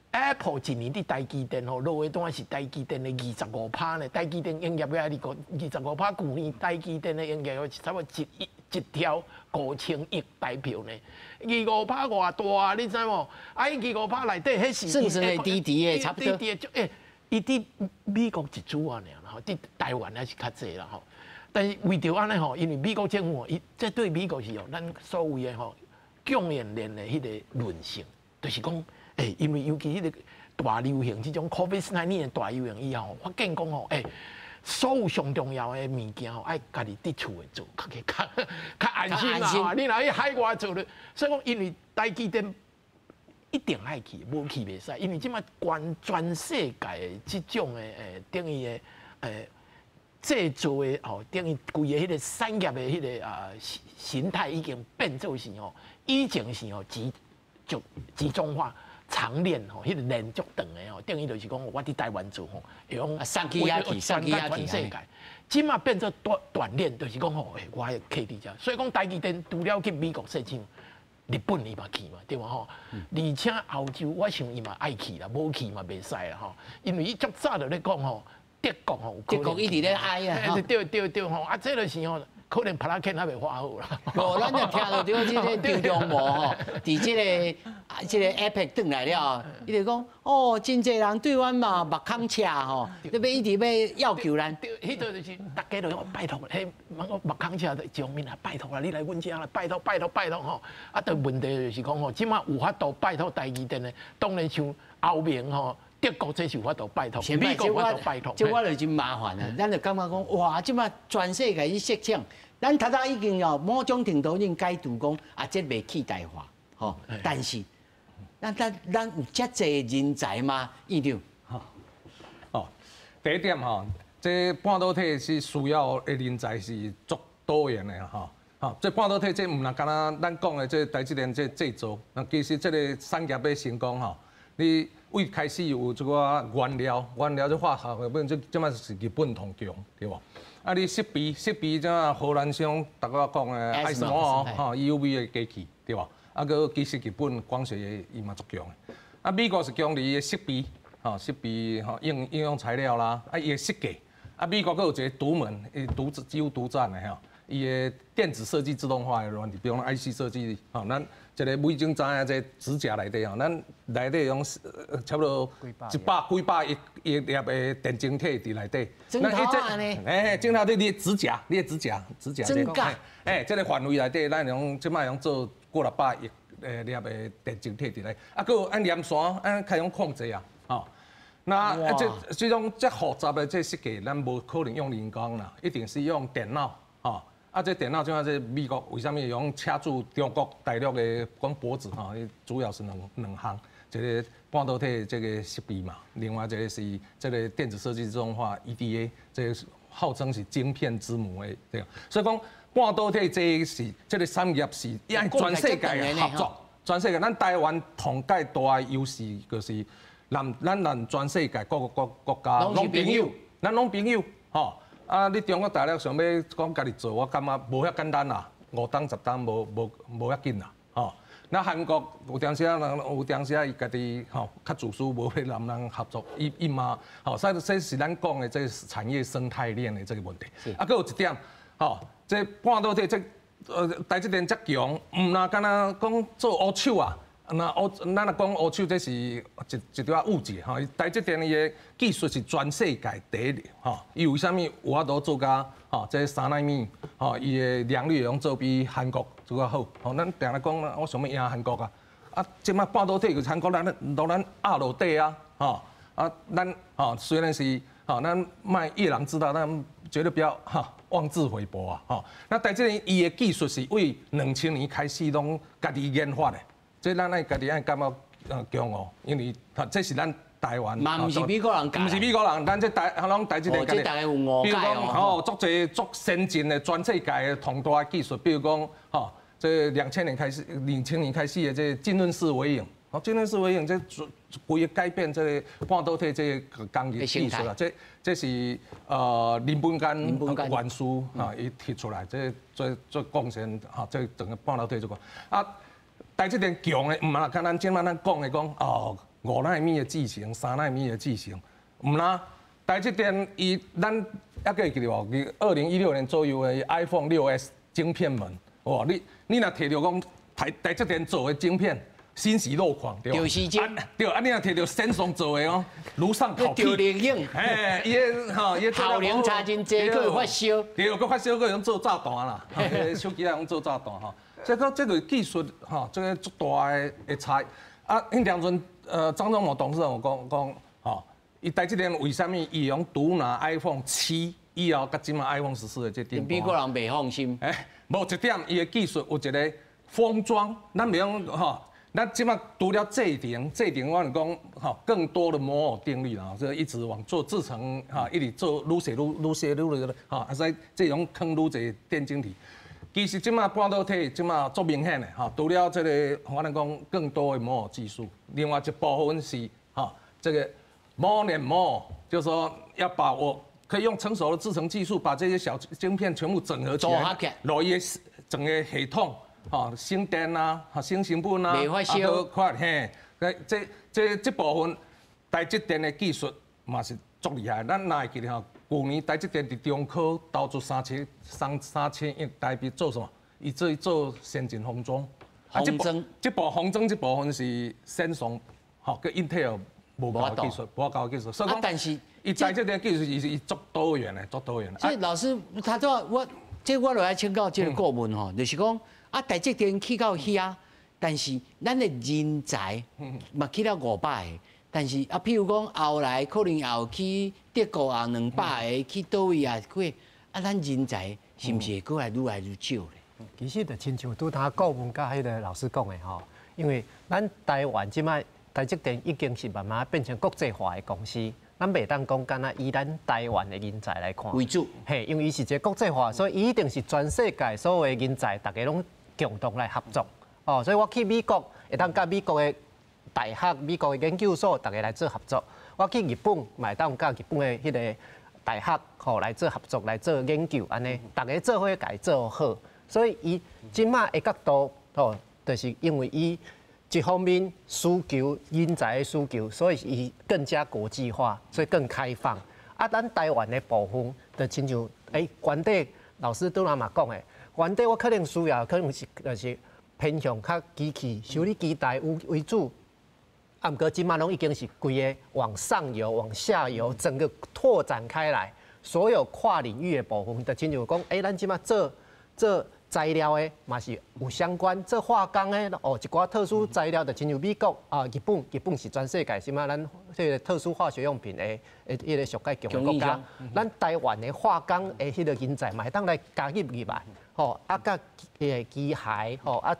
Speaker 4: ，Apple 一年伫台积电落的单是台积电的25%呢，台积电营业额你讲25%，去年台积电的营业额差不多一条5000亿台票呢，25%偌大，你知无？25%内底迄是
Speaker 1: 算是低的，差不多。
Speaker 4: 伊伫美国一组啊，吼，伫台湾还是较济啦吼。但是为着安尼吼，因为美国政府伊这对美国是咱所谓的吼。供应链的迄个韧性，就是讲，因为尤其迄个大流行，这种 COVID-19 的大流行以后，发现讲所有上重要的物件爱家己伫厝诶做，较安心啦。你若去海外做咧，所以讲，因为台积电一定爱去，无去袂使，因为即摆全世界的这种的等于的制造的等于规个迄个产业的迄个形态已经变做是以前是集中化长链迄个链足长的等于就是讲我伫台湾做用
Speaker 1: 送去遐去，
Speaker 4: 全世界，即马变做短链，就是讲我的客伫遮，所以讲台积电除了去美国设厂，日本伊嘛去嘛，对嘛而且欧洲我想伊嘛爱去啦，无去嘛袂使啦因为伊足早就咧讲德
Speaker 1: 国一直咧哀啊，
Speaker 4: 对这就是可能帕拉肯还袂画好啦。
Speaker 1: 咱就听到这个张忠谋伫这个 APEC 转来了，伊就讲真侪人对阮嘛目孔赤你要一直要求咱。
Speaker 4: 迄个就是大家都拜托，目孔赤的上面啊，拜托啦，你来阮遮啦，拜托啊，但问题就是讲即马有法度拜托台积电的，当然像欧盟德国这是有法度拜托，美国有法度拜托，
Speaker 1: 这我就真麻烦了。咱就感觉讲，哇，即马全世界去设厂，咱头早已经某种程度已经解读讲这袂去代化，但是咱有遮济人才吗？院长？
Speaker 2: 第一点这半导体是需要的人才是足多元的哈。好，这半导体这唔那干那咱讲的这台积电这制造，那其实这个产业要成功吼，你为开始有这个原料这化学的，这即马是日本同强，对无？啊，你设备这荷兰商，大家讲的爱什么哦，哈 EUV 的机器，对无？啊，个其实日本光学伊嘛足强的。啊，美国是强伫个设备，设备应用材料啦，啊，伊的设计。啊，美国佫有一个独门，几乎独占的吼。伊的电子设计自动化的软体，比如讲 IC 设计，咱一个每种知影这指甲内底咱内底用差不多几百亿粒的电晶体伫内底。
Speaker 1: 真头啊呢？
Speaker 2: 镜头你的指甲，
Speaker 1: 真假？
Speaker 2: 这个范围内底，咱即摆用做过600亿粒的电晶体伫内，啊，佫有按黏线，按开用控制啊，那这种这复杂的这设计，咱无可能用人工啦，一定是用电脑，啊，这电脑像这美国为什么用掐住中国大陆的讲脖子主要是两项，这个半导体这个设备嘛，另外一个是这个电子设计自动化 EDA， 这个号称是晶片之母的对。所以讲半导体这个产业是全世界的合作，全世界咱台湾同介大的优势就是咱全世界各个国家拢朋友，咱拢朋友啊！你中国大陆想要讲家己做，我感觉无遐简单啦，5档10档无遐紧啦，那韩国有当时伊家己较自私，无要人合作，伊嘛所以这是咱讲的这个产业生态链的这个问题。啊，佫有一点，这半导体台积电遮强，唔那敢若讲做乌手啊。咱若讲乌手，这是一条误解哈。台积电伊的技术是全世界第一哈。伊为什么有法度做甲这3奈米伊的良率用做比韩国做较好？咱定来讲，我想要赢韩国啊！啊，即摆半导体就是韩国咱压落底啊！咱虽然是咱卖夜郎自大，咱绝对不要妄自菲薄啊！那台积电伊的技术是为2000年开始拢家己研发的。这咱家己爱感觉强哦，因为这是咱台湾，
Speaker 1: 嘛唔是美国人，
Speaker 2: 唔是美国人，咱这台积电家己，比如讲足先进的全世界的同大技术，比如讲这2000年开始的这浸润式微影，浸润式微影这规个改变这个半导体这个工业技术啦，这是林本干元师伊提出来，这做贡献这整个半导体这个啊。台积电强的，唔啦，像咱今晚咱讲的5奈米的制程、3奈米的制程，唔啦，台积电咱还记得无？2016年左右的 iPhone 6s 晶片门，你若摕到讲台积电做的晶片，欣喜若狂，对吧？
Speaker 1: 就是
Speaker 2: 对，你若摕到Samsung做的如上考
Speaker 1: 著灵影，
Speaker 2: 伊个
Speaker 1: 效能差真济，佫有发烧，
Speaker 2: 对，佫发烧，佫用做炸弹啦，手机啊用做炸弹这个技术这个足大的差啊！迄当阵张忠谋董事长有讲伊台积电为什么伊用独拿 iPhone 7以后，甲即马 iPhone 14的这顶？
Speaker 1: 美国人袂放心。
Speaker 2: 无一点，伊的技术有一个封装，咱袂用咱即马除了制程我讲更多的摩尔定律啦，这一直往做制程一直做愈写啊，所以这种坑愈侪电晶体。其实即马半导体即马足明显的除了这个我们讲更多的摩尔技术，另外一部分是这个摩连摩，就是说要把我可以用成熟的制程技术把这些小晶片全部整合起来，落一整个系统省电啊，省成本啊，好快嘿，这部分台积电的技术嘛是足厉害，咱哪会记得去年台积电伫中科投资3000亿台币做什么？伊做先进封装。这封装这部分是Samsung跟 Intel 无够技术，所以讲，
Speaker 1: 但是
Speaker 2: 伊台积电技术是足多元的。
Speaker 1: 所以老师，他说我落来请教这个顾问就是讲台积电去到遐，但是咱的人才嘛去了500个。但是譬如讲后来可能也有去德国啊200个，去倒位啊去，咱人才是毋是会过来愈来愈少咧？
Speaker 3: 其实就亲像拄他顾问甲迄个老师讲的因为咱台湾即摆台积电已经是慢慢变成国际化的公司，咱袂当讲干那以咱台湾的人才来看
Speaker 1: 为主，
Speaker 3: 嘿，因为伊是一个国际化，所以伊一定是全世界所有的人才，大家拢共同来合作。哦，所以我去美国，会当甲美国的大学、美国的研究所，大家来做合作。我去日本，嘛会当甲日本的迄个大学吼来做合作，来做研究，安尼大家做伙家做好。所以伊即马的角度，吼，就是因为伊一方面需求人才的需求，所以伊更加国际化，所以更开放。啊，咱台湾的部分，就亲像原底老师拄仔嘛讲的，原底我可能需要，可能是就是偏向较机器修理机台为主。啊，毋过即马拢已经是规个往上游、往下游，整个拓展开来，所有跨领域的部分，就亲像讲，咱即马做材料的嘛是有相关，做化工的一寡特殊材料就亲像美国啊、日本是全世界即马咱这个特殊化学用品的迄个上界强国家，咱台湾的化工的迄个人才嘛会当来加入来，甲机械一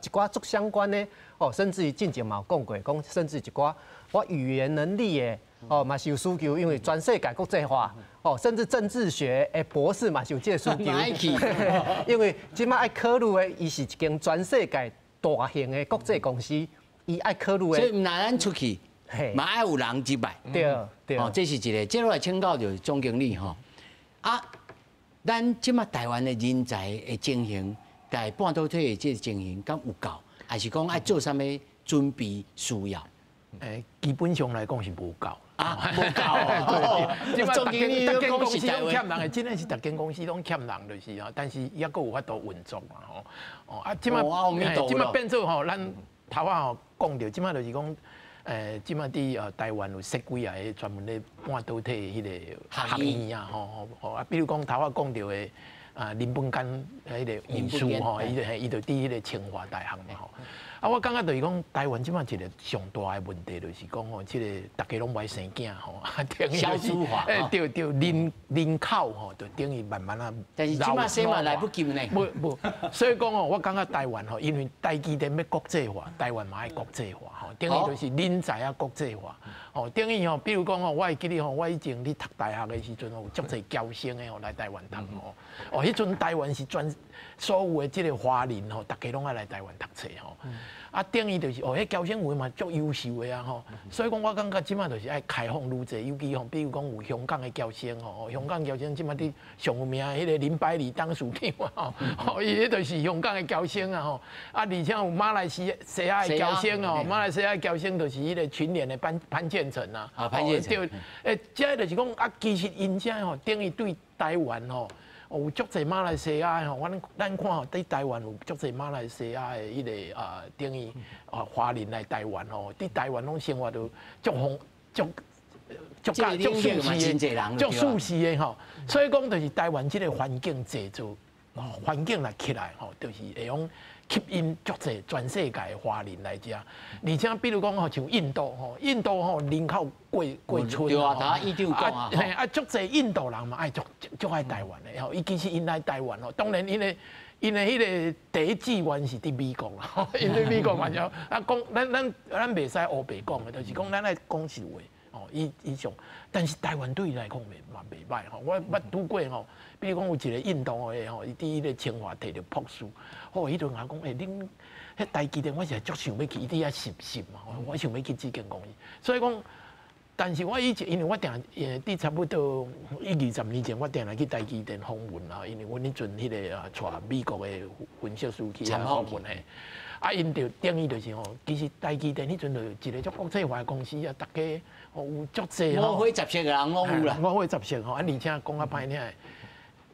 Speaker 3: 寡足相关的甚至于进前嘛有讲过，甚至一寡我语言能力的嘛是有需求，因为全世界国际化。甚至政治学的博士嘛是有这个需求，因为即摆爱考虑的，伊是一间全世界大型的国际公司，伊爱考虑的。
Speaker 1: 所以唔拿咱出去，嘛爱有人入来。
Speaker 3: 对。
Speaker 1: 这是一个，接落来请教就是总经理吼。啊，咱即摆台湾的人才的情形，在半导体的这个情形，敢有够，还是讲爱做啥物准备需要？
Speaker 4: 基本上来讲是无够。
Speaker 1: 无够，
Speaker 4: 即摆大间公司拢欠人的，真的是大间公司拢欠人就是啊，但是抑阁有法度运作嘛吼。即摆变做吼，咱头仔吼讲着，即摆就是讲，即摆伫台湾有设几啊个专门咧半导体迄个学院啊吼，比如讲头仔讲着的林本干迄个艺术吼，伊就伫迄个清华大学嘛吼。我感觉就是讲，台湾即摆一个上大的问题，就是讲吼，即个大家拢不爱生囝吼，等于
Speaker 1: 消除化，
Speaker 4: 对，人口吼，就等于慢慢啊。
Speaker 1: 但是即摆生嘛来不及呢。
Speaker 4: 不，所以讲吼，我感觉台湾吼，因为台积电要国际化，台湾嘛爱国际化吼，等于就是人才啊国际化，吼，等于吼，比如讲吼，我会记得吼，我以前咧读大学的时阵吼，有足侪侨生的吼来台湾读吼，迄阵台湾是全所有的即个华人吼，大家拢爱来台湾读册吼。等于就是迄侨生会嘛足优秀的啊吼，所以讲我感觉即摆就是爱开放愈侪，尤其吼，比如讲有香港的侨生吼，香港侨生即摆伫上有名迄个林百里当属长吼，伊迄就是香港的侨生啊吼，而且有马来西亚的侨生哦，马来西亚的侨生就是迄个群联的潘建成啊，
Speaker 1: 潘建成，
Speaker 4: 这就是讲其实因遮吼，等于对台湾吼。有足侪马来西亚吼，咱看吼，伫台湾有足侪马来西亚的迄个等于华人来台湾吼，伫台湾拢生活都足舒适的，足舒适的吼。所以讲，就是台湾即个环境制造环境来起来吼，就是会用吸引足侪全世界的华人来遮。而且比如讲吼，像印度吼，人口过村
Speaker 1: 对啊，他一定讲
Speaker 4: 啊，足侪印度人嘛爱足爱台湾的吼，伊其实因来台湾吼，当然因的迄个第一志愿是伫美国啦，因为美国嘛就讲咱袂使黑白讲的，就是讲咱爱讲实话哦，以上。但是台湾对伊来讲嘛袂歹吼，我捌拄过吼，比如讲有一个印度的吼，伊伫迄个清华摕着博士，迄阵人讲恁迄台积电，我是足想要去，伊伫遐实嘛，我想要去这间公司，所以讲。但是我以前，因为我定伫差不多20年前，我定来去台积电访问啦。因为阮迄阵迄个带美国的分析师去遐访问诶，因就等于就是吼，其实台积电迄阵就一个足国际化的公司啊，大家有足侪
Speaker 1: 5会10色个人拢有啦
Speaker 4: ，5会10色吼，而且讲较歹听，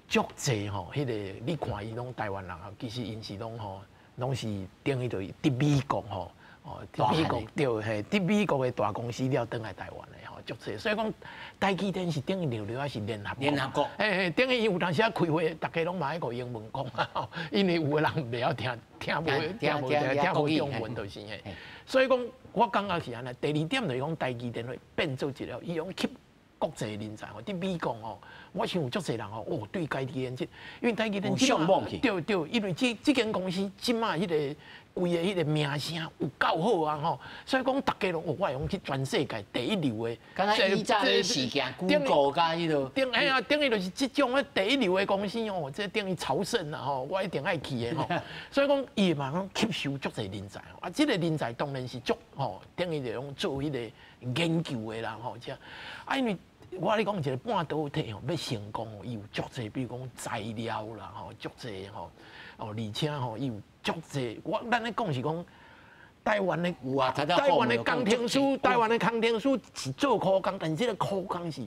Speaker 4: 足侪吼，迄个你看伊拢台湾人啊，其实因是拢是等于就伫美国吼。美国对，伫美国的大公司了，倒来台湾的吼，足侪。所以讲，台积电是等于流还是联合国？等于有当时啊开会，大家拢嘛爱讲英文讲啊，因为有个人袂晓听无中文就是嘿。所以讲，我感觉是安尼。第二点就是讲，台积电会变做一个，伊用吸国际人才吼，伫美国吼，我想有足侪人吼，对台积电因为台积电对，因为这间公司即马迄个。规个迄个名声有够好啊吼，所以讲大家拢我用去全世界第一流的。
Speaker 1: 刚才以前的事件，Google 加迄落。
Speaker 4: 哎呀，等于就是这种咧第一流的公司哦，这等于朝圣啊吼，我一定爱去的吼。所以讲伊嘛讲吸收足侪人才啊，这个人才当然是足吼，等于就用做迄个研究的人吼，这啊因为。我跟你讲，一个半导体吼要成功哦，伊有足侪，比如讲材料啦吼，足侪吼，而且吼伊有足侪。咱咧讲是讲台湾的有啊，台湾的工程师，台湾的工程师是做苦工，但是这个苦工是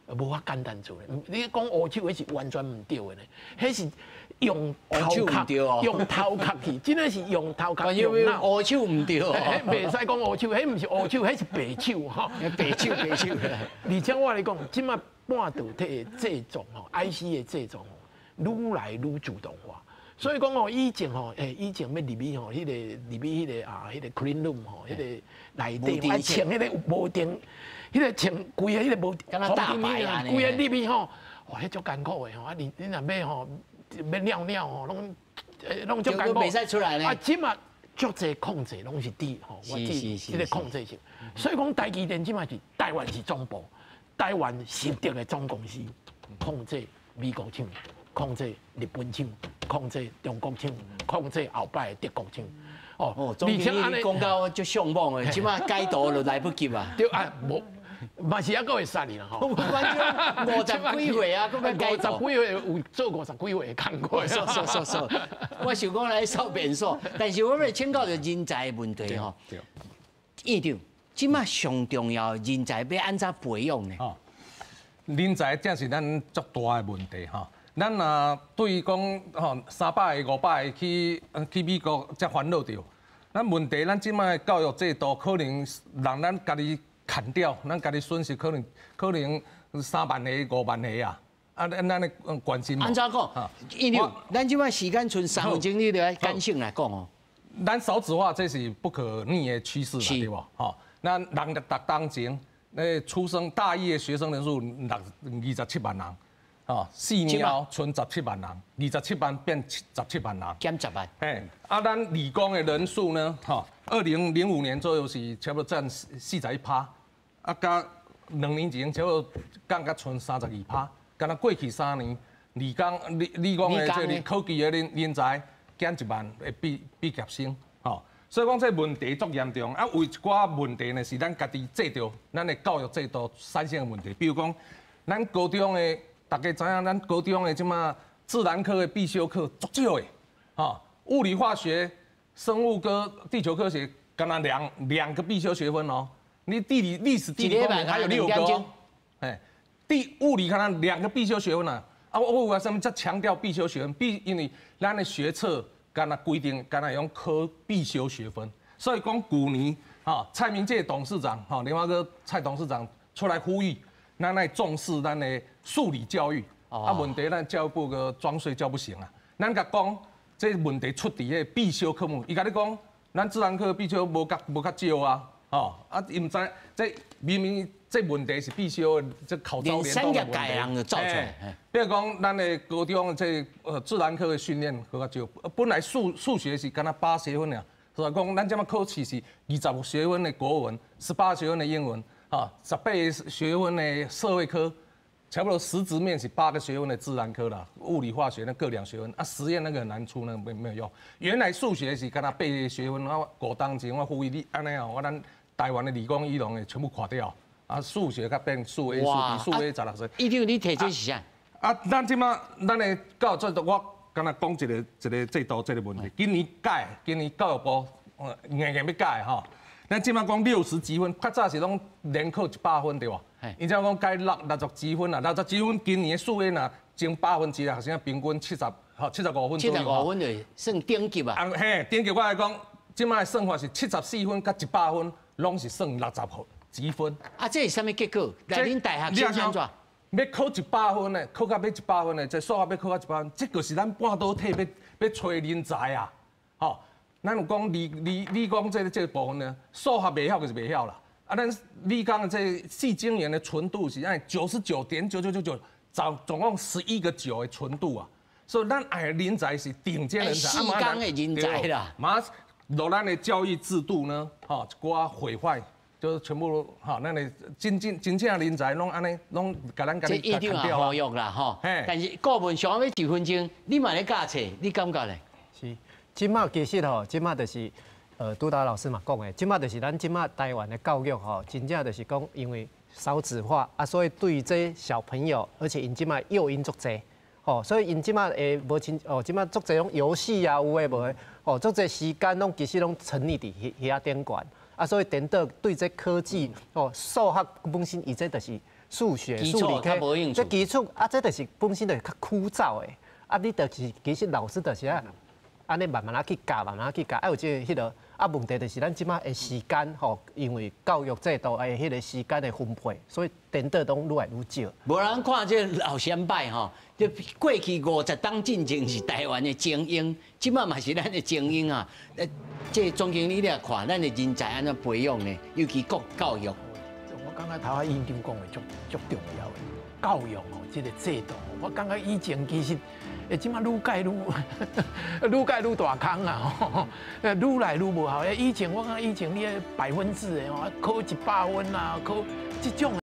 Speaker 4: 无法简单做的。你讲乌手，迄是完全唔对的呢，迄是用头壳，用头壳去，真的是用头壳用脑。
Speaker 1: 乌手唔对哦，
Speaker 4: 袂使讲乌手，迄唔是乌手，迄是白手吼。
Speaker 1: 白手白手。
Speaker 4: 而且我来讲，即马半导体的制作吼 ，IC 的制作吼，愈来愈自动化。所以讲哦，以前吼，以前要入去吼，迄个入去迄个啊，迄个 clean room 吼，迄个内底爱穿迄个无电，迄个穿规个迄个无，
Speaker 1: 敢若大白啊，
Speaker 4: 规个入去吼，哇，迄足艰苦的吼，啊你若要吼，要尿尿吼，拢足艰苦。
Speaker 1: 袂使出来呢。
Speaker 4: 啊，即马足侪控制拢是伫吼，我即个控制性。所以讲台积电即马是台湾是总部，台湾实力的总公司，控制美国厂。控制日本厂，控制中国厂，控制后摆的德国厂。
Speaker 1: 哦，而且安尼讲到就上网的，即马改图就来不及啊。
Speaker 4: 对啊，无，嘛是还佫会杀你啦吼。
Speaker 1: 反正50几岁啊，佫要改图。
Speaker 4: 50几岁有做50几岁的工过。
Speaker 1: 说，我想讲来扫便所，但是我要请教着人才的问题吼。院长，即马上重要人才要安怎培养呢？
Speaker 2: 人才正是咱足大的问题吼。咱若对于讲吼300个、500个去美国才烦恼着，咱问题咱即摆教育制度可能让咱家己砍掉，咱家己损失可能3万个、5万个啊！啊，咱咧关心。
Speaker 1: 安怎讲？院长，咱即摆时间剩3分钟，你着感性来讲哦。
Speaker 2: 咱少子化这是不可逆的趋势啦，对无？吼，咱人逐当前出生大一的学生人数27万人。4年后剩17万人，27万变17万人，
Speaker 1: 减10万。
Speaker 2: 咱理工的人数呢？2005年左右是差不多占41%，啊，加2年前差不多降到剩32%。敢若过去3年，理工的这个科技的人才减1万的毕业生，所以讲这问题足严重。啊，有一寡问题呢是咱家己制度，咱的教育制度产生的问题，比如讲咱高中的。大家知影，咱高中的即马自然科的必修课足少的，物理、化学、生物科、地球科学，敢若两个必修学分哦。你地理、历史、地理方面还有6个哦。物理敢若2个必修学分啊。啊，我为什么才强调必修学分？因为咱的学测敢若规定，敢若用科必修学分。所以讲旧年，蔡明介董事长，另外一个蔡董事长出来呼吁。咱来重视咱的数理教育，问题咱教育部个装睡叫不行啊！咱甲讲，这问题出伫个必修科目，伊甲你讲，咱自然科必修无较少啊，伊毋知这明明这问题是必修的，这考招联动的问题。
Speaker 1: 就造出来。
Speaker 2: 比如讲，咱的高中这自然科的训练比较少，本来数学是敢若8学分尔，所以讲咱即马考试是20学分的国文，18学分的英文。18个学分的社会科，差不多实质面是8个学分的自然科啦，物理、化学那各2学分啊，实验那个很难出，那个没有用。原来数学是敢若8个学分，我5当前我呼吁你安尼哦，我咱台湾的理工、医农的全部垮掉啊，数学甲变数 A、数 A 16岁。
Speaker 1: 一定你提这是啥？
Speaker 2: 咱即马咱的教育制度，我敢若讲一个制度这个问题，今年教育部硬要改吼。咱即摆讲60积分，较早是拢连考100分对无？伊即讲改60积分啦，60积分今年数 A 呐，前1/8的学生平均75分左右。
Speaker 1: 75分就算顶级啊。
Speaker 2: 顶级我来讲，即摆的算法是74分甲100分，拢是算60积分。
Speaker 1: 啊，这是啥物结果？来恁大学生安怎？
Speaker 2: 要考100分的，考到要100分的，这数学要考到100分，这个是咱半导体要找人才啊，咱有讲理工这个部分呢，数学袂晓就是袂晓啦。啊，咱理工的这细晶圆的纯度是按99.9999，总共11个9的纯度啊。所以咱爱人才是顶尖人才。
Speaker 1: 细工的人才啦。
Speaker 2: 落咱的教育制度呢，哈，一寡毁坏。就是全部哈，那你真正人才拢安尼，拢甲咱
Speaker 1: 这一定也好用啦吼。但是顾问想要几分钟，你嘛咧教册，你感觉咧？
Speaker 3: 是，即马其实吼，即马就是督导老师嘛讲的，即马就是咱即马台湾的教育吼，真正就是讲因为少子化啊，所以对于这小朋友，而且因即马诱因足济，吼，所以因即马会无亲哦，即马足济种游戏啊，有诶无诶，哦，足济时间拢其实拢沉溺伫遐顶悬。啊，所以等到对这科技哦，数学本身伊这就是数学、数理科，这基础啊，这就是本身就是较枯燥的。啊，你就是其实老师就是安尼慢慢啊去教，慢慢啊去教，啊有这迄个啊问题就是咱即马的时间吼，因为教育制度的迄个时间的分配，所以等到拢愈来愈少。
Speaker 1: 无人看这老先辈吼，就过去50当进前是台湾的精英，即马嘛是咱的精英啊。这总经理咧看，咱的人才安怎培养呢？尤其国教育。
Speaker 4: 我感觉头下院长讲的足重要的教育哦，这个制度，我感觉以前其实，即马愈改愈大坑啊，吼，愈来愈无效。以前我感觉以前你的100分制的哦，考100分啊，考这种。